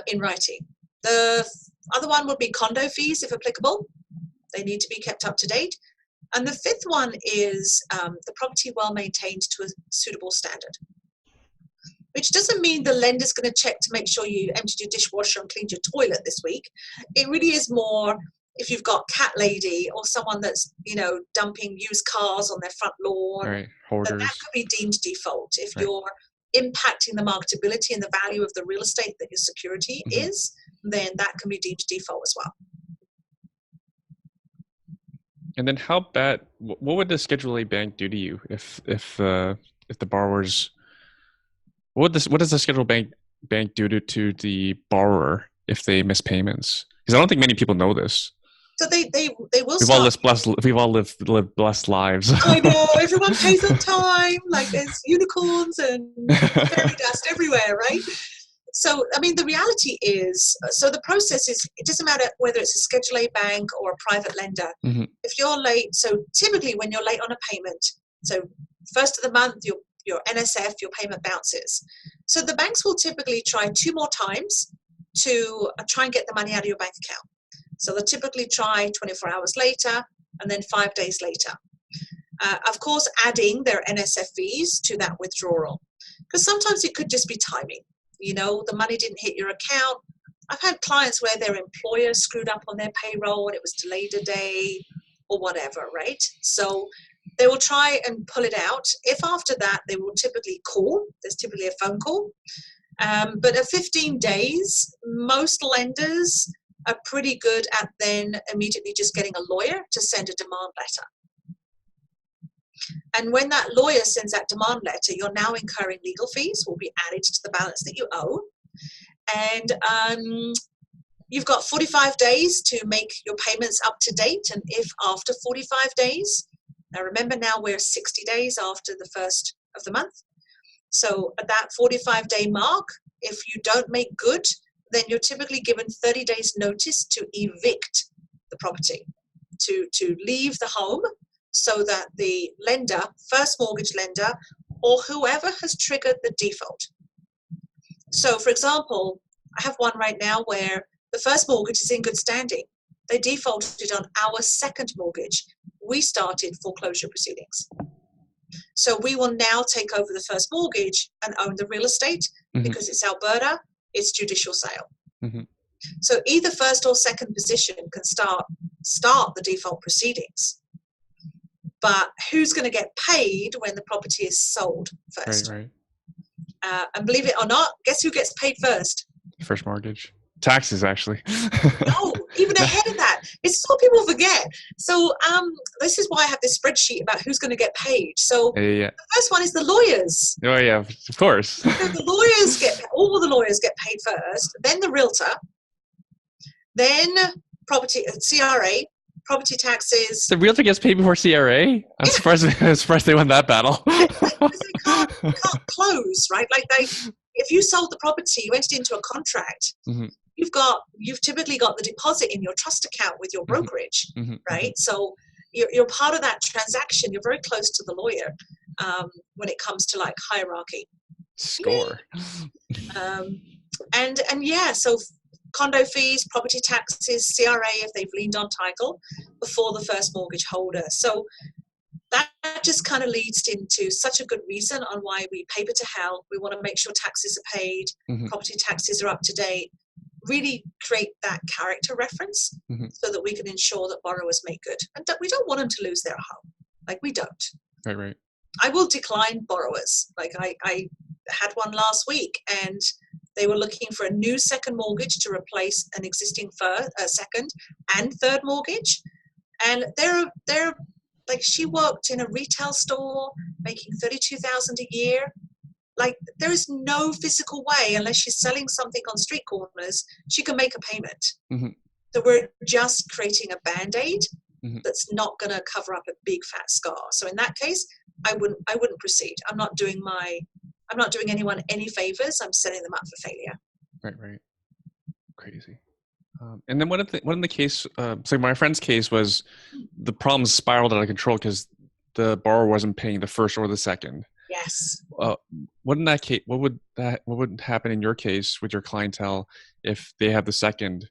in writing. The other one would be condo fees, if applicable. They need to be kept up to date. And the 5th one is the property well maintained to a suitable standard. which doesn't mean the lender's going to check to make sure you emptied your dishwasher and cleaned your toilet this week. It really is more if you've got cat lady or someone that's, dumping used cars on their front lawn, right. Hoarders. that could be deemed default. If you're impacting the marketability and the value of the real estate that your security is, then that can be deemed default as well. And then how bad, what would the Schedule A bank do to you if the borrowers, what does the Schedule bank do to the borrower if they miss payments? Because I don't think many people know this. So they will. We've all lived blessed lives. I know, everyone pays on time. Like there's unicorns and fairy dust everywhere, right? So I mean, the reality is, so the process is, it doesn't matter whether it's a Schedule A bank or a private lender. If you're late, so typically when you're late on a payment, so first of the month, your NSF, your payment bounces. So the banks will typically try 2 more times to try and get the money out of your bank account. So they'll typically try 24 hours later and then 5 days later. Of course, adding their NSF fees to that withdrawal. Because sometimes it could just be timing. The money didn't hit your account. I've had clients where their employer screwed up on their payroll and it was delayed a day or whatever, right? So they will try and pull it out. If after that, they will typically call. There's typically a phone call. But at 15 days, most lenders are pretty good at then immediately just getting a lawyer to send a demand letter. And when that lawyer sends that demand letter, you're now incurring legal fees, will be added to the balance that you owe. And you've got 45 days to make your payments up to date. And if after 45 days, now remember now we're 60 days after the first of the month. So at that 45-day mark, if you don't make good, then you're typically given 30 days notice to evict the property, to leave the home, so that the lender, first mortgage lender, or whoever has triggered the default. So for example, I have one right now where the first mortgage is in good standing. They defaulted on our second mortgage. We started foreclosure proceedings. So we will now take over the first mortgage and own the real estate because it's Alberta, it's judicial sale. So either first or second position can start the default proceedings. But who's going to get paid when the property is sold first? Right. And believe it or not, guess who gets paid first? First mortgage. Taxes, actually. No, even ahead of that. It's what people forget. So this is why I have this spreadsheet about who's going to get paid. So the first one is the lawyers. Oh, yeah, of course. So all the lawyers get paid first, then the realtor, then property, CRA, property taxes. The realtor gets paid before CRA? I'm surprised they won that battle. Because they can't close, right? Like if you sold the property, you entered into a contract, you've typically got the deposit in your trust account with your brokerage, right? So you're part of that transaction. You're very close to the lawyer when it comes to like hierarchy. Score. So condo fees, property taxes, CRA if they've liened on title before the first mortgage holder. So that just kind of leads into such a good reason on why we paper to hell. We want to make sure taxes are paid, property taxes are up to date, really create that character reference so that we can ensure that borrowers make good. And we don't want them to lose their home. Like we don't. Right. I will decline borrowers. Like I had one last week and they were looking for a new second mortgage to replace an existing second and third mortgage. And they're like, she worked in a retail store making $32,000 a year. Like there is no physical way, unless she's selling something on street corners, she can make a payment. So we're just creating a Band-Aid that's not going to cover up a big fat scar. So in that case, I wouldn't proceed. I'm not doing anyone any favors. I'm setting them up for failure. Right. Crazy. And then one in the case, so my friend's case was the problems spiraled out of control because the borrower wasn't paying the first or the second. Yes. What would happen in your case with your clientele if they have the second?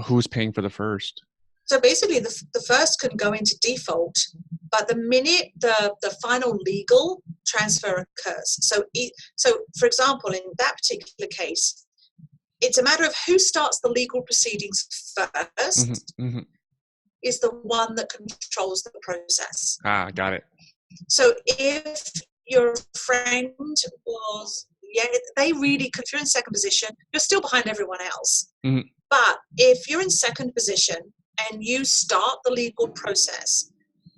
Who's paying for the first? So basically, the first can go into default, but the minute the final legal transfer occurs. So for example, in that particular case, it's a matter of who starts the legal proceedings first is the one that controls the process. Ah, got it. So if your friend was, they really, if you're in second position, you're still behind everyone else. But if you're in second position and you start the legal process,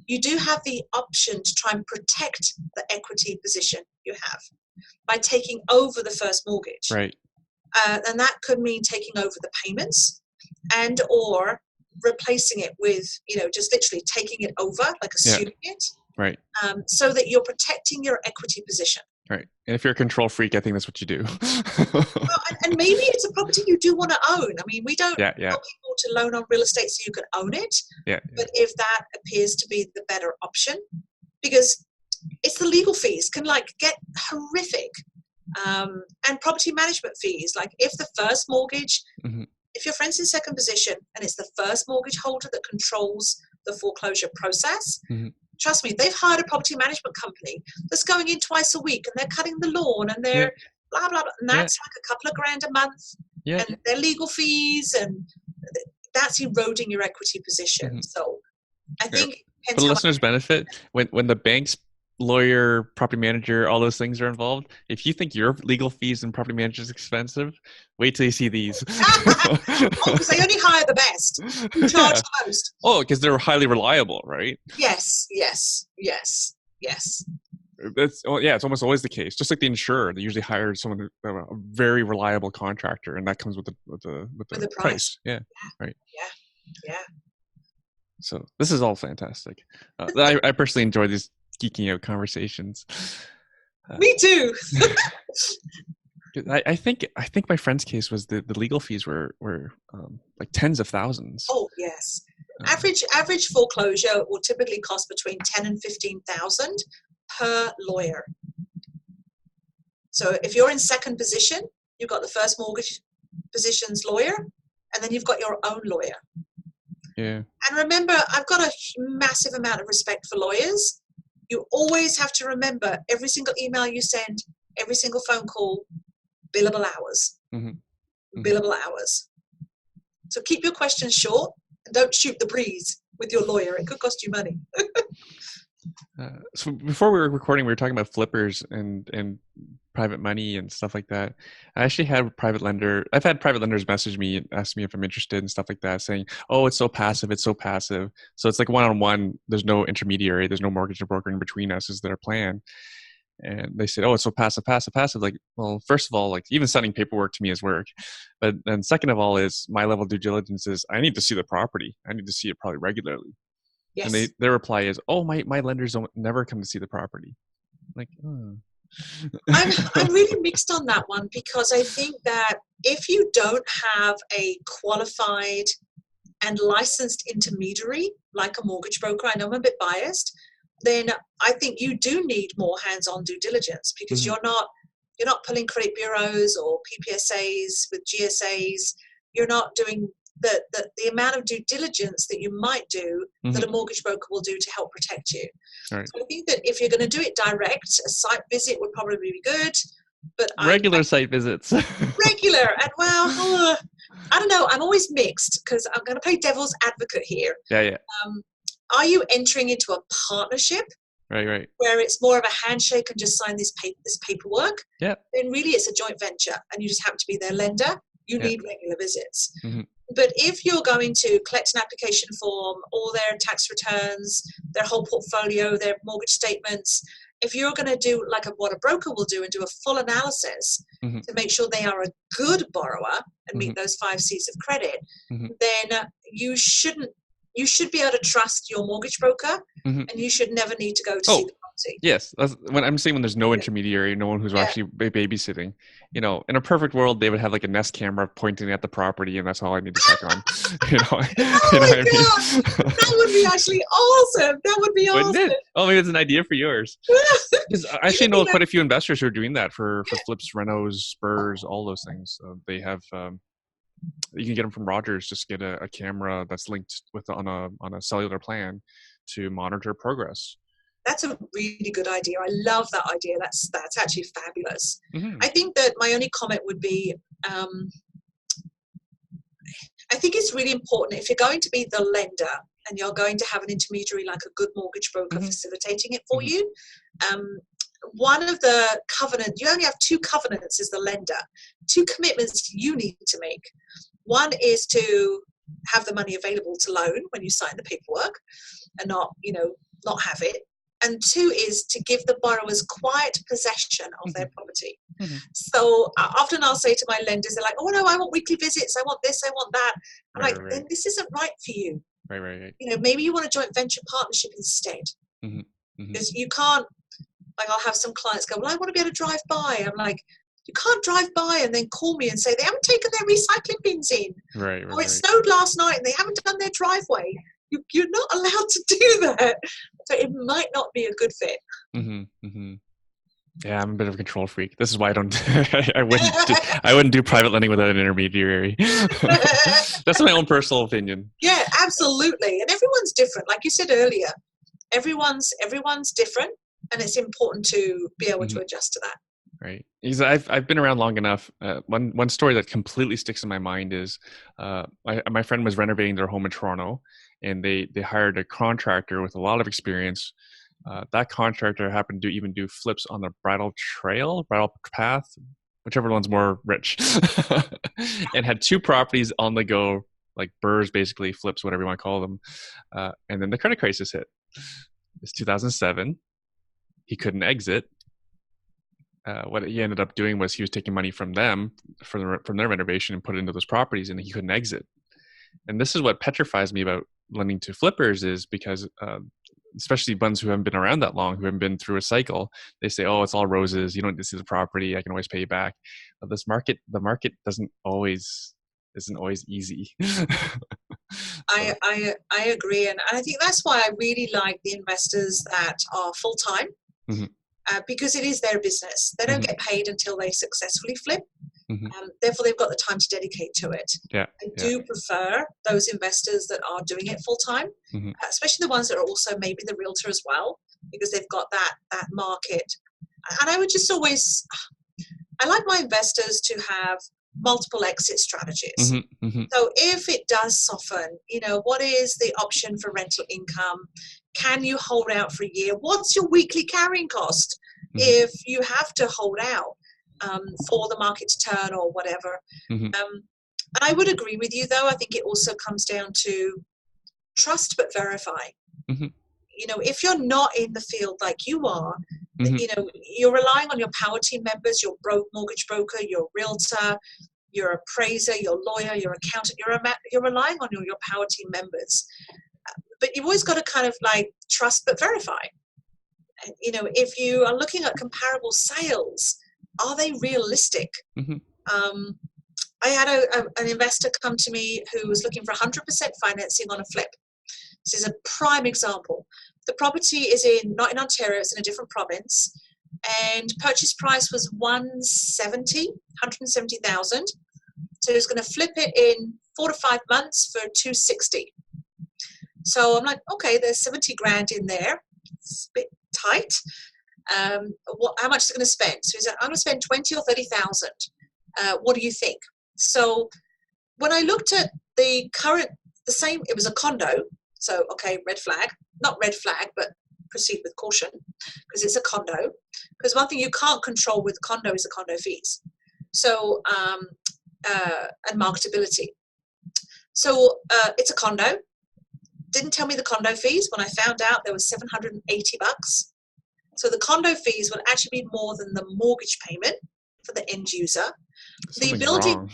you do have the option to try and protect the equity position you have by taking over the first mortgage. Right. And that could mean taking over the payments and or replacing it with, just literally taking it over, like assuming it. Right. So that you're protecting your equity position. Right. And if you're a control freak, I think that's what you do. and maybe it's a property you do want to own. I mean, we don't tell people to loan on real estate so you can own it. Yeah. But if that appears to be the better option, because it's the legal fees can get horrific. And property management fees, like if the first mortgage, if your friend's in second position and it's the first mortgage holder that controls the foreclosure process, trust me, they've hired a property management company that's going in twice a week and they're cutting the lawn and they're blah, blah, blah. And that's like a couple of grand a month and their legal fees, and that's eroding your equity position. So I think for the listeners' benefit, when the bank's lawyer, property manager, all those things are involved, if you think your legal fees and property manager is expensive, wait till you see these. Because they only hire the best, who charge the most. Oh, because they're highly reliable, right? Yes. It's almost always the case. Just like the insurer, they usually hire someone, a very reliable contractor, and that comes with the price. Yeah. Right. Yeah. So this is all fantastic. I personally enjoy these geeking out conversations. Me too. I think my friend's case was the legal fees were like tens of thousands. Oh yes. Average foreclosure will typically cost between 10 and 15,000 per lawyer. So if you're in second position, you've got the first mortgage position's lawyer, and then you've got your own lawyer. Yeah. And remember, I've got a massive amount of respect for lawyers. You always have to remember every single email you send, every single phone call, billable hours. Billable hours. So keep your questions short and don't shoot the breeze with your lawyer. It could cost you money. So before we were recording, we were talking about flippers and private money and stuff like that. I actually had I've had private lenders message me and ask me if I'm interested and stuff like that, saying, oh, it's so passive. So it's like one-on-one. There's no intermediary. There's no mortgage broker in between us is their plan. And they said, oh, it's so passive. Like, well, first of all, like even sending paperwork to me is work. But then second of all is my level of due diligence is I need to see the property. I need to see it probably regularly. Yes. And their reply is, oh, my lenders don't never come to see the property. Like, oh. I'm really mixed on that one, because I think that if you don't have a qualified and licensed intermediary like a mortgage broker, I know I'm a bit biased, then I think you do need more hands-on due diligence, because you're not pulling credit bureaus or PPSAs with GSAs. You're not doing the amount of due diligence that you might do that a mortgage broker will do to help protect you. Right. So I think that if you're going to do it direct, a site visit would probably be good. But regular site visits. Regular. And I don't know. I'm always mixed, because I'm going to play devil's advocate here. Yeah. Are you entering into a partnership? Right. Where it's more of a handshake and just sign this paperwork? Yeah. Then really it's a joint venture, and you just happen to be their lender. You need regular visits. But if you're going to collect an application form, all their tax returns, their whole portfolio, their mortgage statements, if you're going to do like what a broker will do and do a full analysis to make sure they are a good borrower and meet those 5 C's of credit, then you should be able to trust your mortgage broker, and you should never need to go to see the property. Yes. When I'm saying when there's no intermediary, no one who's actually babysitting, in a perfect world, they would have like a Nest camera pointing at the property, and that's all I need to check on. That would be actually awesome. That would be awesome. Wouldn't it? Oh, maybe it's an idea for yours. Because I actually know quite a few investors who are doing that for flips, renos, spurs, all those things. They have you can get them from Rogers. Just get a camera that's linked with on a cellular plan to monitor progress. That's a really good idea. I love that idea. That's actually fabulous. Mm-hmm. I think that my only comment would be, I think it's really important if you're going to be the lender and you're going to have an intermediary like a good mortgage broker Mm-hmm. facilitating it for Mm-hmm. you. One of the covenants, you only have 2 covenants as the lender, 2 commitments you need to make. One is to have the money available to loan when you sign the paperwork and not have it. And 2 is to give the borrowers quiet possession of Mm-hmm. their property. Mm-hmm. So often I'll say to my lenders, they're like, oh no, I want weekly visits. I want this, I want that. I'm Right, like, right. then this isn't right for you. Right. Maybe you want a joint venture partnership instead. Mm-hmm. Mm-hmm. Because you can't, like I'll have some clients go, well, I want to be able to drive by. I'm like, you can't drive by and then call me and say they haven't taken their recycling bins in. Right. Or it snowed last night and they haven't done their driveway. You're not allowed to do that. So it might not be a good fit. Mm-hmm. Mm-hmm. Yeah, I'm a bit of a control freak. This is why I don't. I wouldn't do private lending without an intermediary. That's my own personal opinion. Yeah, absolutely. And everyone's different. Like you said earlier, everyone's different, and it's important to be able Mm-hmm. to adjust to that. Right. Because I've been around long enough. One story that completely sticks in my mind is my friend was renovating their home in Toronto, and they hired a contractor with a lot of experience. That contractor happened to even do flips on the bridle path, whichever one's more rich, and had 2 properties on the go, like burrs, basically flips, whatever you want to call them. And then the credit crisis hit. It's 2007. He couldn't exit. What he ended up doing was he was taking money from them from their renovation and put it into those properties, and he couldn't exit. And this is what petrifies me about lending to flippers, is because especially ones who haven't been around that long, who haven't been through a cycle, they say, oh, it's all roses, you don't need to see the property, I can always pay you back. But the market isn't always easy. I agree, and I think that's why I really like the investors that are full-time. Mm-hmm. Because it is their business. They don't Mm-hmm. get paid until they successfully flip. Mm-hmm. Therefore, they've got the time to dedicate to it. Yeah. I do prefer those investors that are doing it full time, Mm-hmm. especially the ones that are also maybe the realtor as well, because they've got that market. And I would just always, I like my investors to have multiple exit strategies. Mm-hmm. Mm-hmm. So if it does soften, what is the option for rental income? Can you hold out for a year? What's your weekly carrying cost if you have to hold out for the market to turn or whatever? Mm-hmm. And I would agree with you, though. I think it also comes down to trust but verify. Mm-hmm. If you're not in the field like you are, Mm-hmm. you're relying on your power team members, your mortgage broker, your realtor, your appraiser, your lawyer, your accountant. You're relying on your power team members. But you've always got to kind of like trust but verify. If you are looking at comparable sales, are they realistic? Mm-hmm. I had an investor come to me who was looking for 100% financing on a flip. This is a prime example. The property is not in Ontario, it's in a different province, and purchase price was 170,000. So he was going to flip it in 4 to 5 months for 260. So I'm like, okay, there's 70 grand in there. It's a bit tight. How much is it going to spend? So he said, I'm going to spend 20 or 30,000. What do you think? So when I looked at it was a condo. So, okay, red flag. Not red flag, but proceed with caution because it's a condo. Because one thing you can't control with condo is the condo fees. So, and marketability. So it's a condo. Didn't tell me the condo fees. When I found out, there was $780. So the condo fees would actually be more than the mortgage payment for the end user. Something's the building, wrong.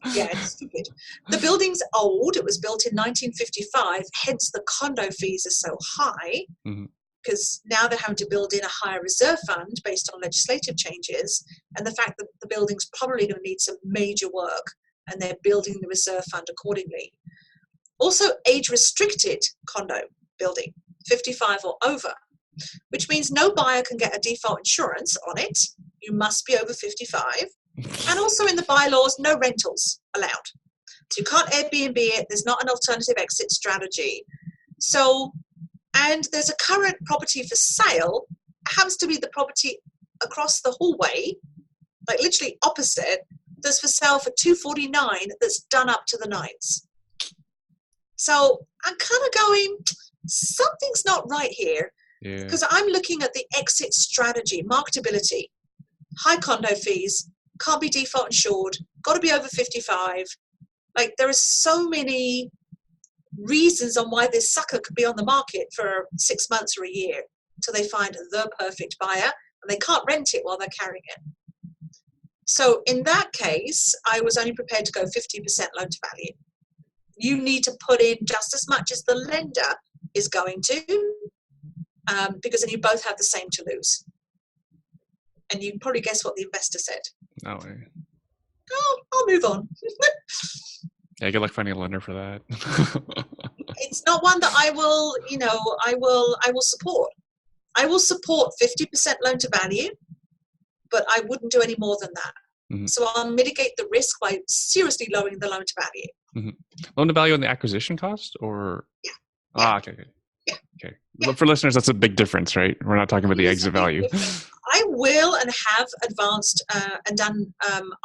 it's stupid. The building's old. It was built in 1955. Hence, the condo fees are so high because now they're having to build in a higher reserve fund based on legislative changes, and the fact that the building's probably going to need some major work, and they're building the reserve fund accordingly. Also, age-restricted condo building, 55 or over, which means no buyer can get a default insurance on it. You must be over 55. And also in the bylaws, no rentals allowed. So you can't Airbnb it. There's not an alternative exit strategy. So, and there's a current property for sale. It happens to be the property across the hallway, like literally opposite, that's for sale for $249. That's done up to the nines. So I'm kind of going, something's not right here, because I'm looking at the exit strategy, marketability, high condo fees, can't be default insured, got to be over 55. Like, there are so many reasons on why this sucker could be on the market for 6 months or a year until they find the perfect buyer, and they can't rent it while they're carrying it. So in that case, I was only prepared to go 50% loan to value. You need to put in just as much as the lender is going to, because then you both have the same to lose. And you can probably guess what the investor said. No way. Oh, I'll move on. Yeah, good luck finding a lender for that. It's not one that I will, I will support. I will support 50% loan to value, but I wouldn't do any more than that. Mm-hmm. So I'll mitigate the risk by seriously lowering the loan to value. Mm-hmm. Loan to value on the acquisition cost, or? Yeah. Okay. Yeah. Okay. Yeah. But for listeners, that's a big difference, right? We're not talking about the exit value. I will and have advanced and done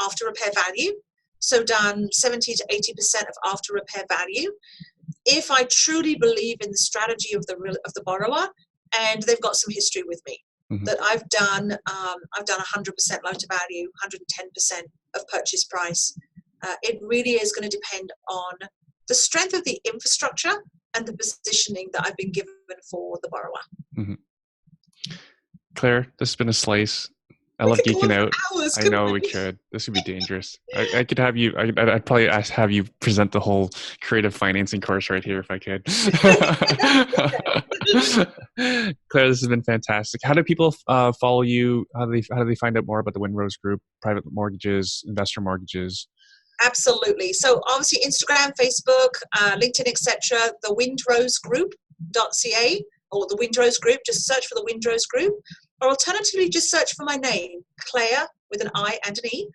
after repair value. So done 70 to 80% of after repair value. If I truly believe in the strategy of the borrower, and they've got some history with me, mm-hmm. that I've done 100% loan to value, 110% of purchase price. It really is going to depend on the strength of the infrastructure and the positioning that I've been given for the borrower. Mm-hmm. Claire, this has been a slice. I love geeking out. I know we could. This would be dangerous. I could have you. I'd probably have you present the whole creative financing course right here if I could. Claire, this has been fantastic. How do people follow you? How do they find out more about the Windrose Group, private mortgages, investor mortgages? Absolutely. So obviously Instagram, Facebook, LinkedIn, etc. The windrosegroup.ca or the Windrose Group. Just search for the Windrose Group. Or alternatively, just search for my name, Claire, with an I and an E,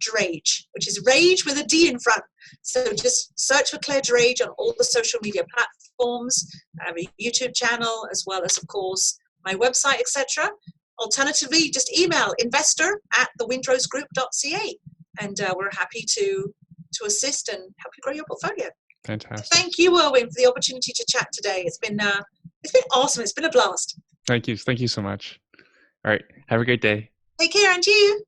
Drage, which is rage with a D in front. So just search for Claire Drage on all the social media platforms. I have a YouTube channel, as well as, of course, my website, etc. Alternatively, just email investor@thewindrosegroup.ca, and we're happy to assist and help you grow your portfolio. Fantastic. Thank you, Erwin, for the opportunity to chat today. It's been awesome. It's been a blast. Thank you so much. All right. Have a great day. Take care, and you.